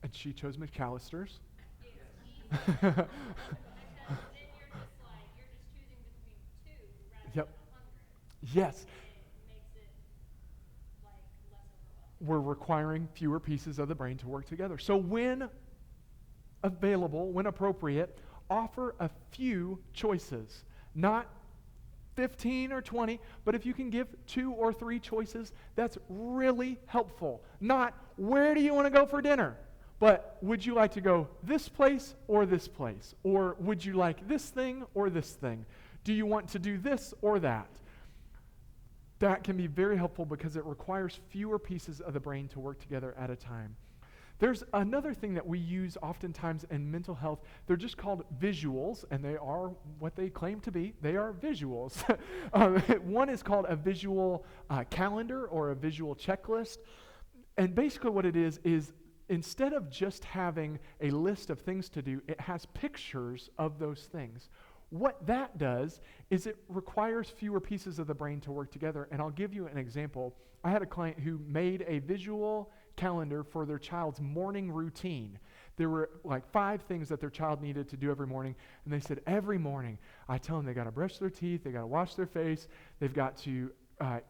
And she chose McAllister's. Yep. Yes. We're requiring fewer pieces of the brain to work together. So when available, when appropriate, offer a few choices. Not 15 or 20, but if you can give 2 or 3 choices, that's really helpful. Not, where do you want to go for dinner? But would you like to go this place or this place? Or would you like this thing or this thing? Do you want to do this or that? That can be very helpful because it requires fewer pieces of the brain to work together at a time. There's another thing that we use oftentimes in mental health. They're just called visuals, and they are what they claim to be. They are visuals. One is called a visual calendar or a visual checklist. And basically what it is instead of just having a list of things to do, it has pictures of those things. What that does is it requires fewer pieces of the brain to work together. And I'll give you an example. I had a client who made a visual calendar for their child's morning routine. There were like 5 things that their child needed to do every morning. And they said, every morning, I tell them they got to brush their teeth, they got to wash their face, they've got to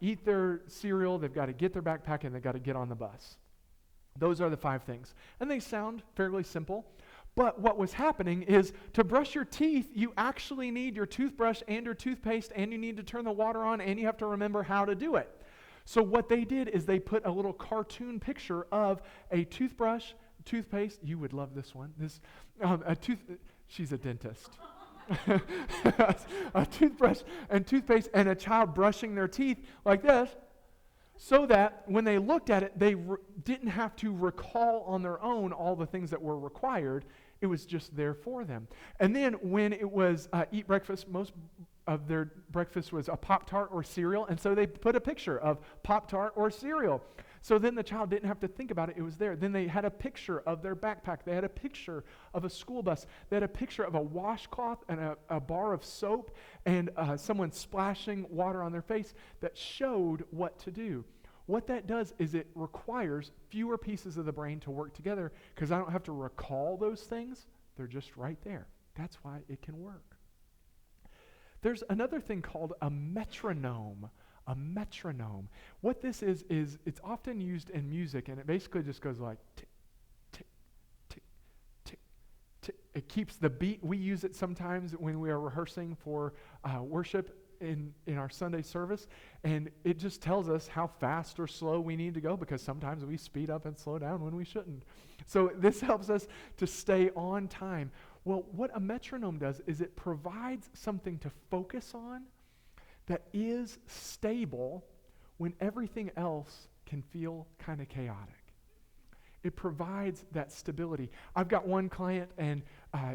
eat their cereal, they've got to get their backpack, and they've got to get on the bus. Those are the 5 things. And they sound fairly simple. But what was happening is to brush your teeth, you actually need your toothbrush and your toothpaste, and you need to turn the water on, and you have to remember how to do it. So what they did is they put a little cartoon picture of a toothbrush, toothpaste. You would love this one. She's a dentist. A toothbrush and toothpaste and a child brushing their teeth like this, so that when they looked at it, they didn't have to recall on their own all the things that were required. It was just there for them. And then when it was eat breakfast, most of their breakfast was a Pop-Tart or cereal, and so they put a picture of Pop-Tart or cereal. So then the child didn't have to think about it. It was there. Then they had a picture of their backpack. They had a picture of a school bus. They had a picture of a washcloth and a bar of soap and someone splashing water on their face that showed what to do. What that does is it requires fewer pieces of the brain to work together because I don't have to recall those things. They're just right there. That's why it can work. There's another thing called a metronome. A metronome. What this is it's often used in music, and it basically just goes like tick, tick, tick, tick, tick. It keeps the beat. We use it sometimes when we are rehearsing for worship. in our Sunday service, and it just tells us how fast or slow we need to go, because sometimes we speed up and slow down when we shouldn't. So this helps us to stay on time. Well, what a metronome does is it provides something to focus on that is stable when everything else can feel kind of chaotic. It provides that stability. I've got one client, and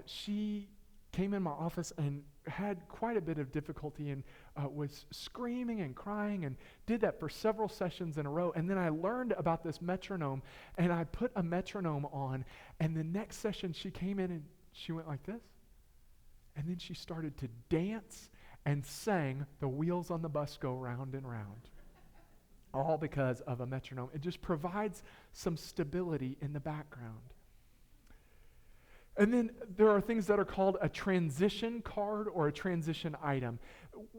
she came in my office and had quite a bit of difficulty, and was screaming and crying, and did that for several sessions in a row. And then I learned about this metronome, and I put a metronome on, and the next session she came in and she went like this. And then she started to dance and sang "The Wheels on the Bus Go Round and Round." All because of a metronome. It just provides some stability in the background. And then there are things that are called a transition card or a transition item.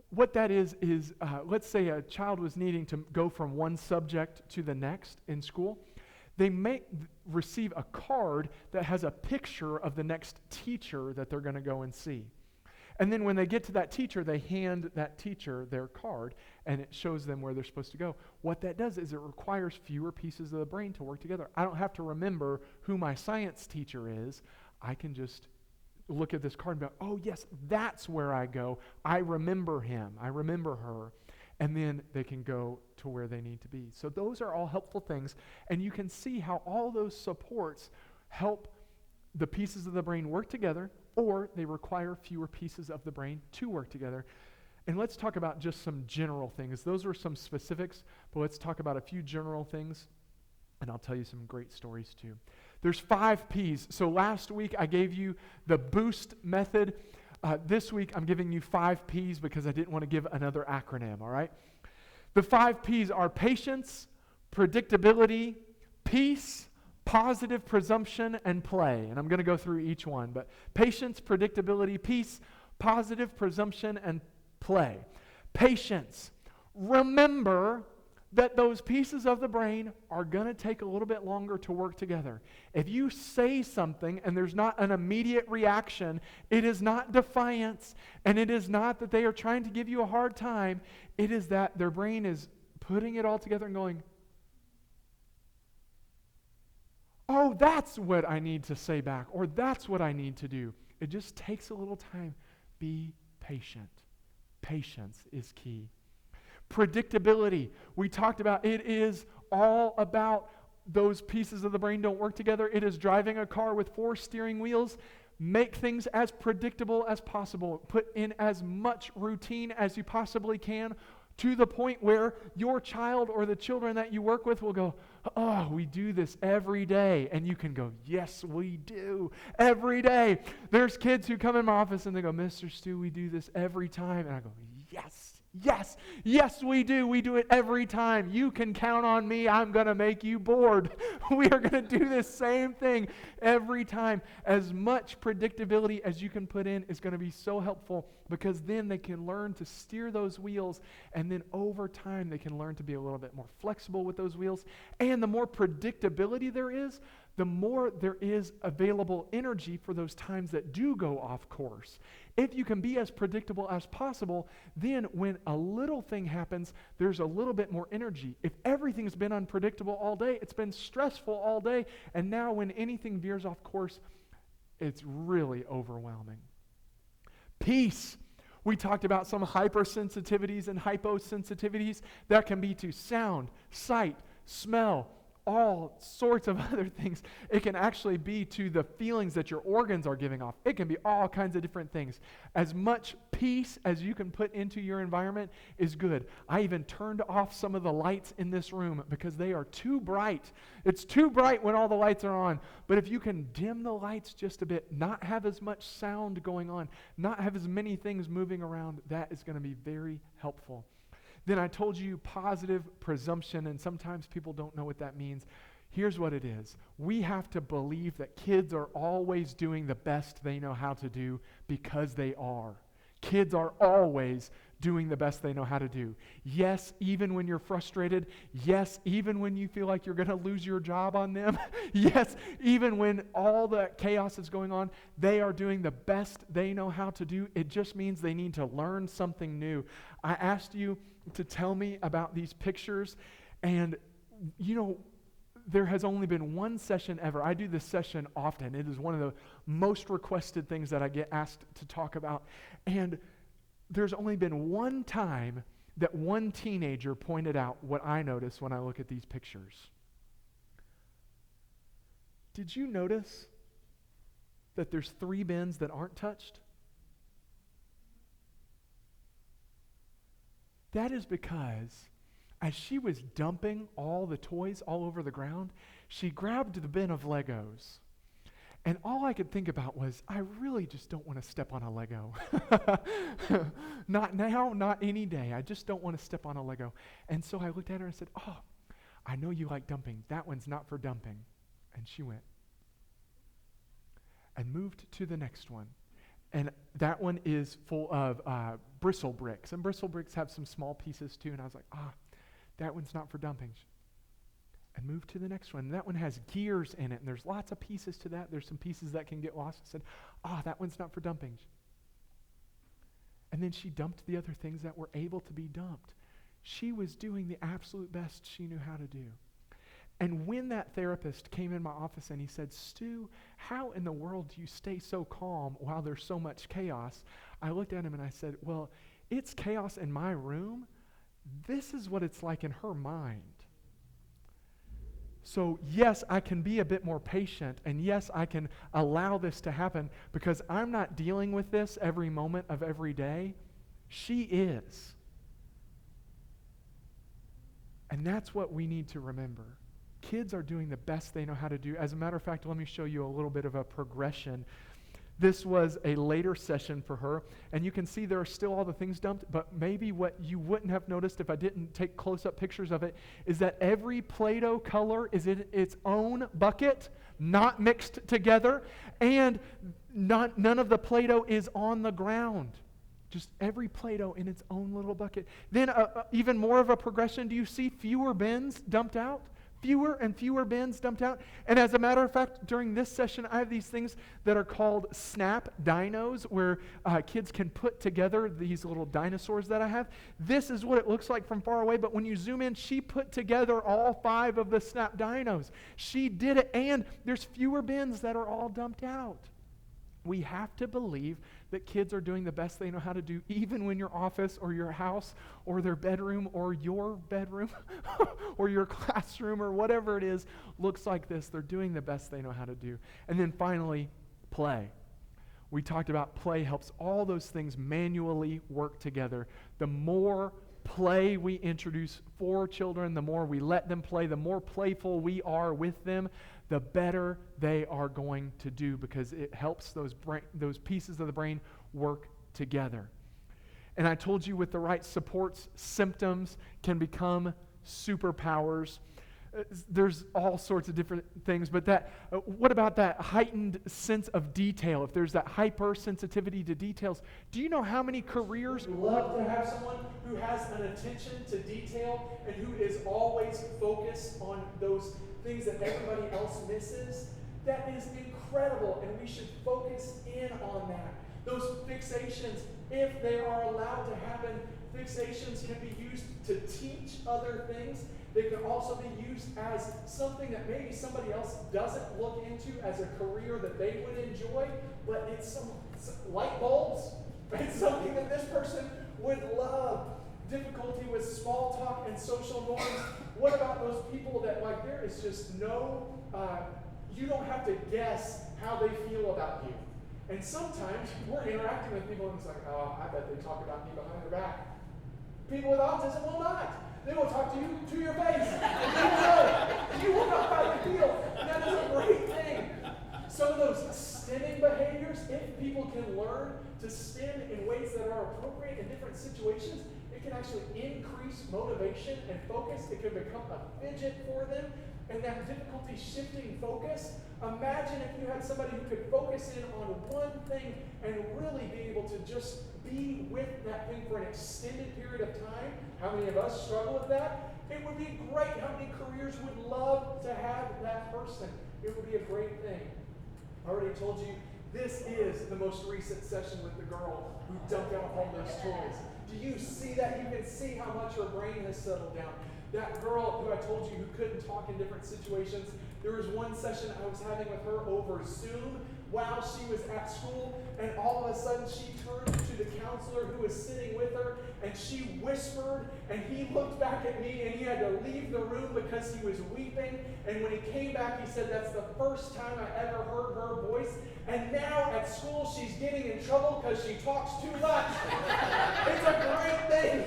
What that is let's say a child was needing to go from one subject to the next in school. They may receive a card that has a picture of the next teacher that they're going to go and see. And then when they get to that teacher, they hand that teacher their card, and it shows them where they're supposed to go. What that does is it requires fewer pieces of the brain to work together. I don't have to remember who my science teacher is. I can just look at this card and go, oh yes, that's where I go. I remember him. I remember her. And then they can go to where they need to be. So those are all helpful things. And you can see how all those supports help the pieces of the brain work together, or they require fewer pieces of the brain to work together. And let's talk about just some general things. Those were some specifics, but let's talk about a few general things, and I'll tell you some great stories too. There's 5 Ps. So last week I gave you the boost method. This week I'm giving you 5 Ps because I didn't want to give another acronym, all right? The 5 Ps are patience, predictability, peace, positive presumption, and play. And I'm going to go through each one. But patience, predictability, peace, positive presumption, and play. Patience. Remember that those pieces of the brain are going to take a little bit longer to work together. If you say something and there's not an immediate reaction, it is not defiance, and it is not that they are trying to give you a hard time. It is that their brain is putting it all together and going, oh, that's what I need to say back, or that's what I need to do. It just takes a little time. Be patient. Patience is key. Predictability. We talked about it is all about those pieces of the brain don't work together. It is driving a car with 4 steering wheels. Make things as predictable as possible. Put in as much routine as you possibly can, to the point where your child or the children that you work with will go, oh, we do this every day. And you can go, yes, we do, every day. There's kids who come in my office and they go, Mr. Stu, we do this every time. And I go, yes. Yes, yes, we do. We do it every time. You can count on me. I'm going to make you bored. We are going to do this same thing every time. As much predictability as you can put in is going to be so helpful, because then they can learn to steer those wheels, and then over time they can learn to be a little bit more flexible with those wheels. And the more predictability there is, the more there is available energy for those times that do go off course. If you can be as predictable as possible, then when a little thing happens, there's a little bit more energy. If everything's been unpredictable all day, it's been stressful all day, and now when anything veers off course, it's really overwhelming. Peace. We talked about some hypersensitivities and hyposensitivities that can be to sound, sight, smell, all sorts of other things. It can actually be to the feelings that your organs are giving off. It can be all kinds of different things. As much peace as you can put into your environment is good. I even turned off some of the lights in this room because they are too bright. It's too bright when all the lights are on. But if you can dim the lights just a bit, not have as much sound going on, not have as many things moving around, that is going to be very helpful. Then I told you positive presumption, and sometimes people don't know what that means. Here's what it is. We have to believe that kids are always doing the best they know how to do, because they are. Kids are always doing the best they know how to do. Yes, even when you're frustrated. Yes, even when you feel like you're going to lose your job on them. Yes, even when all the chaos is going on, they are doing the best they know how to do. It just means they need to learn something new. I asked you to tell me about these pictures, and there has only been one session ever. I do this session often. It is one of the most requested things that I get asked to talk about. And there's only been one time that one teenager pointed out what I notice when I look at these pictures. Did you notice that there's 3 bins that aren't touched? That is because as she was dumping all the toys all over the ground, she grabbed the bin of Legos. And all I could think about was, I really just don't want to step on a Lego. Not now, not any day. I just don't want to step on a Lego. And so I looked at her and said, oh, I know you like dumping. That one's not for dumping. And she went and moved to the next one. And that one is full of bristle bricks. And bristle bricks have some small pieces too. And I was like, that one's not for dumping. And moved to the next one. And that one has gears in it, and there's lots of pieces to that. There's some pieces that can get lost. I said, that one's not for dumping. And then she dumped the other things that were able to be dumped. She was doing the absolute best she knew how to do. And when that therapist came in my office and he said, Stu, how in the world do you stay so calm while there's so much chaos? I looked at him and I said, well, it's chaos in my room. This is what it's like in her mind. So yes, I can be a bit more patient, and yes, I can allow this to happen because I'm not dealing with this every moment of every day. She is. And that's what we need to remember. Kids are doing the best they know how to do. As a matter of fact, let me show you a little bit of a progression. This was a later session for her, and you can see there are still all the things dumped, but maybe what you wouldn't have noticed if I didn't take close-up pictures of it is that every Play-Doh color is in its own bucket, not mixed together, and none of the Play-Doh is on the ground. Just every Play-Doh in its own little bucket. Then even more of a progression. Do you see fewer bins dumped out? Fewer and fewer bins dumped out. And as a matter of fact, during this session, I have these things that are called snap dinos, where kids can put together these little dinosaurs that I have. This is what it looks like from far away, but when you zoom in, she put together all 5 of the snap dinos. She did it, and there's fewer bins that are all dumped out. We have to believe that kids are doing the best they know how to do, even when your office or your house or their bedroom or your bedroom or your classroom or whatever it is looks like this. They're doing the best they know how to do. And then finally, play. We talked about play helps all those things manually work together. The more play we introduce for children, the more we let them play, the more playful we are with them, the better they are going to do, because it helps those pieces of the brain work together. And I told you with the right supports, symptoms can become superpowers. There's all sorts of different things, but what about that heightened sense of detail? If there's that hypersensitivity to details, do you know how many careers love to have someone who has an attention to detail and who is always focused on those things that everybody else misses? That is incredible, and we should focus in on that. Those fixations, if they are allowed to happen, fixations can be used to teach other things. They can also be used as something that maybe somebody else doesn't look into as a career that they would enjoy, but it's some light bulbs. It's something that this person would love. Difficulty with small talk and social norms. What about those people that, like, there is just no, you don't have to guess how they feel about you. And sometimes we're interacting with people and it's like, oh, I bet they talk about me behind their back. People with autism will not. They will talk to you to your face. And you will know. You will know how you feel. And that is a great thing. Some of those stimming behaviors, if people can learn to stim in ways that are appropriate in different situations, it can actually increase motivation and focus. It can become a fidget for them. And that difficulty shifting focus, imagine if you had somebody who could focus in on one thing and really be able to just be with that thing for an extended period of time. How many of us struggle with that? It would be great. How many careers would love to have that person? It would be a great thing. I already told you, this is the most recent session with the girl who dumped out all those toys. Do you see that? You can see how much her brain has settled down. That girl who I told you who couldn't talk in different situations, there was one session I was having with her over Zoom while she was at school, and all of a sudden she turned to the counselor who was sitting with her, and she whispered, and he looked back at me, and he had to leave the room because he was weeping. And when he came back, he said, that's the first time I ever heard her voice. And now at school, she's getting in trouble because she talks too much. It's a great thing.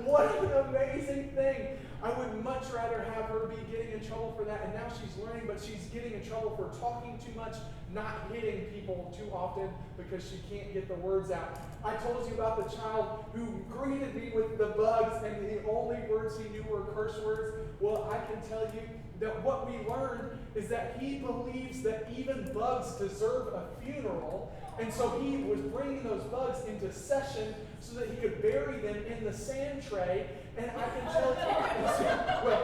What an amazing thing. I would much rather have her be getting in trouble for that, and now she's learning, but she's getting in trouble for talking too much, not hitting people too often because she can't get the words out. I told you about the child who greeted me with the bugs, and the only words he knew were curse words. Well, I can tell you that what we learned is that he believes that even bugs deserve a funeral, and so he was bringing those bugs into session so that he could bury them in the sand tray. And I can tell you, well,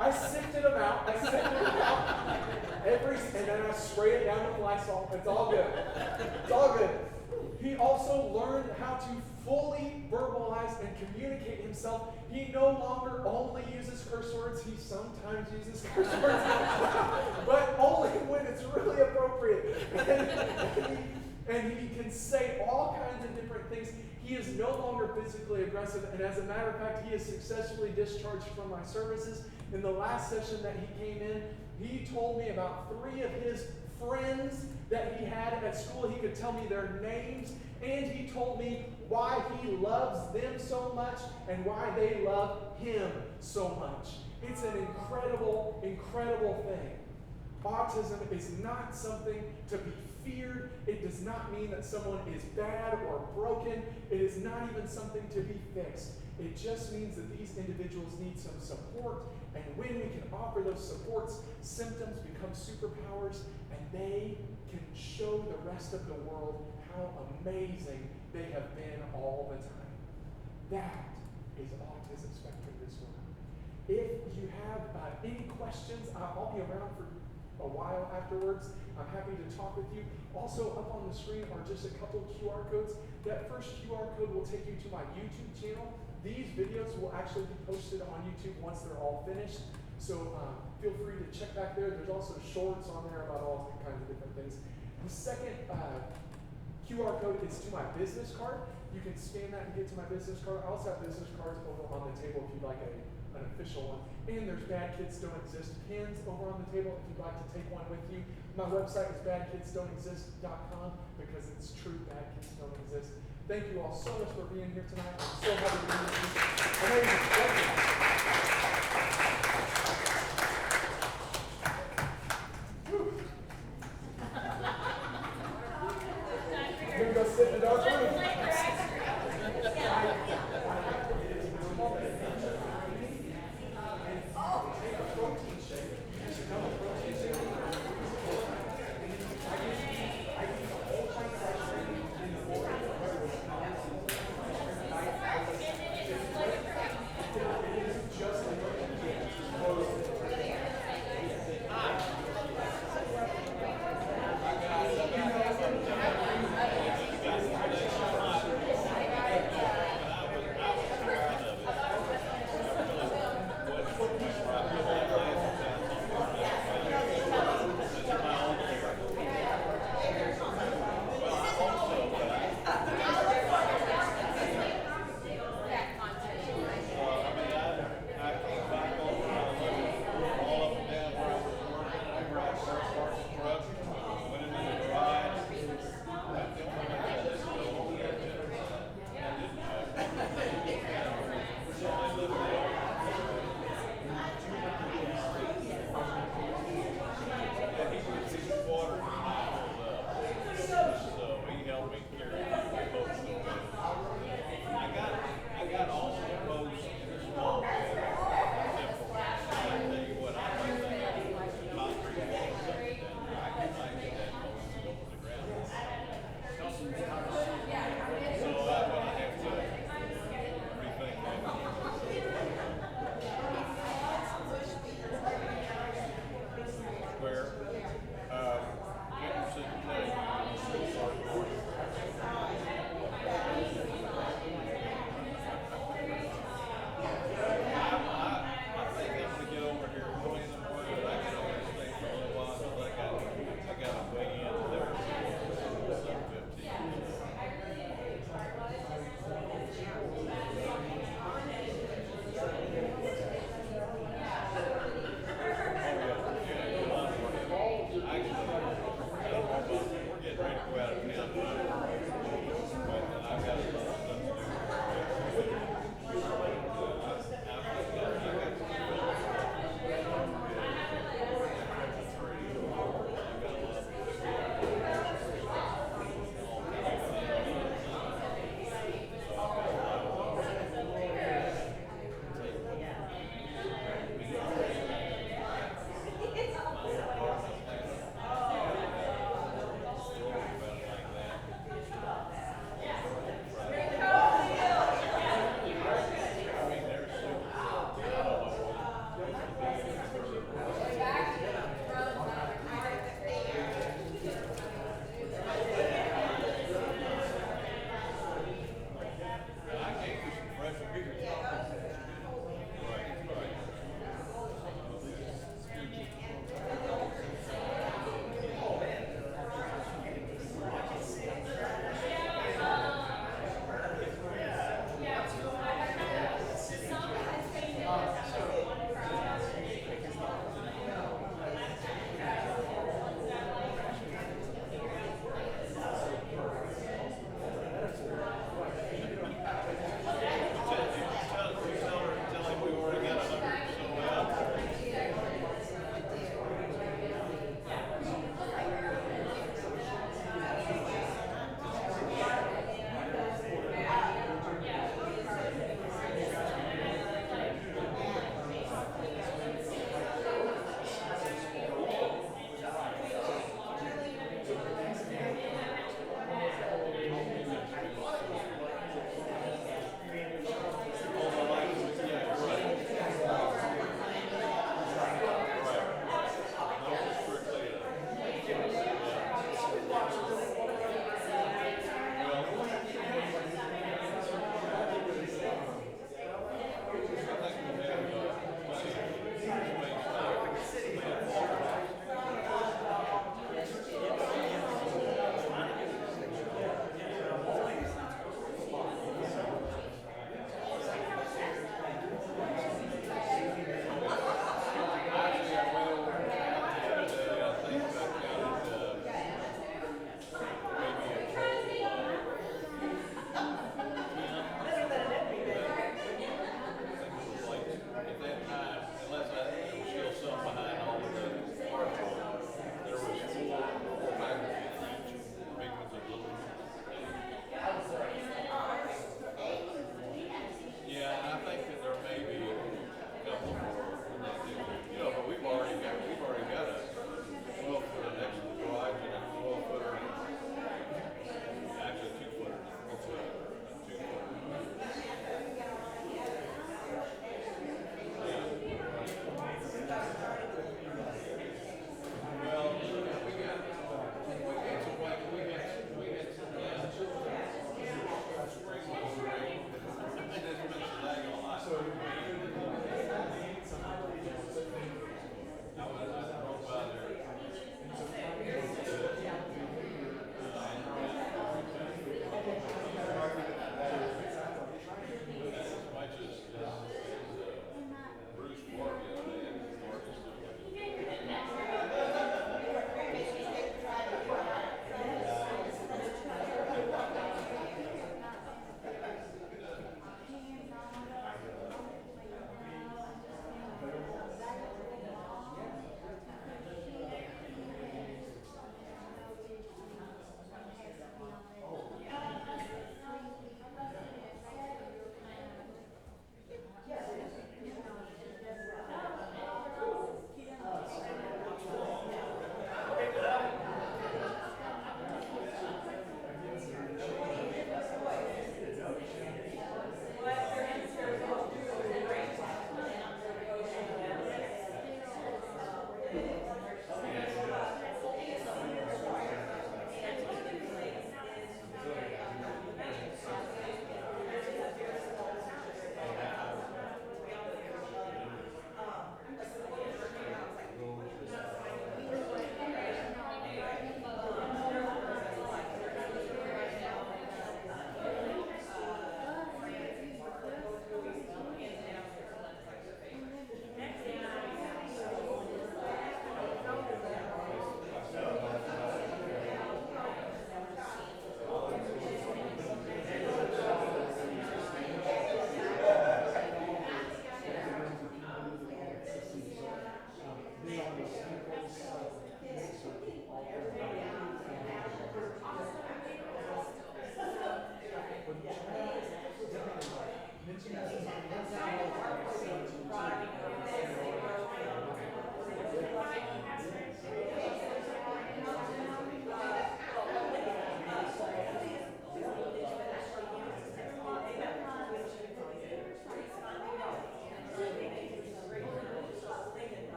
I sifted them out. And then I spray it down with Lysol. It's all good. It's all good. He also learned how to fully verbalize and communicate himself. He no longer only uses curse words. He sometimes uses curse words, but only when it's really appropriate. And he can say all kinds of different things. He is no longer physically aggressive, and as a matter of fact, he is successfully discharged from my services. In the last session that he came in, he told me about 3 of his friends that he had at school. He could tell me their names, and he told me why he loves them so much and why they love him so much. It's an incredible, incredible thing. Autism is not something to be feared. It does not mean that someone is bad or broken. It is not even something to be fixed. It just means that these individuals need some support, and when we can offer those supports, symptoms become superpowers, and they can show the rest of the world how amazing they have been all the time. That is autism spectrum disorder. If you have any questions, I'll be around for a while afterwards. I'm happy to talk with you. Also, up on the screen are just a couple QR codes. That first QR code will take you to my YouTube channel. These videos will actually be posted on YouTube once they're all finished. So feel free to check back there. There's also shorts on there about all kinds of different things. The second QR code is to my business card. You can scan that and get to my business card. I also have business cards over on the table if you'd like an official one. And there's Bad Kids Don't Exist pins over on the table if you'd like to take one with you. My website is badkidsdon'texist.com because it's true, bad kids don't exist. Thank you all so much for being here tonight. I'm so happy to be with you. Amazing. Thank you. I'm going to go sit in the dark room.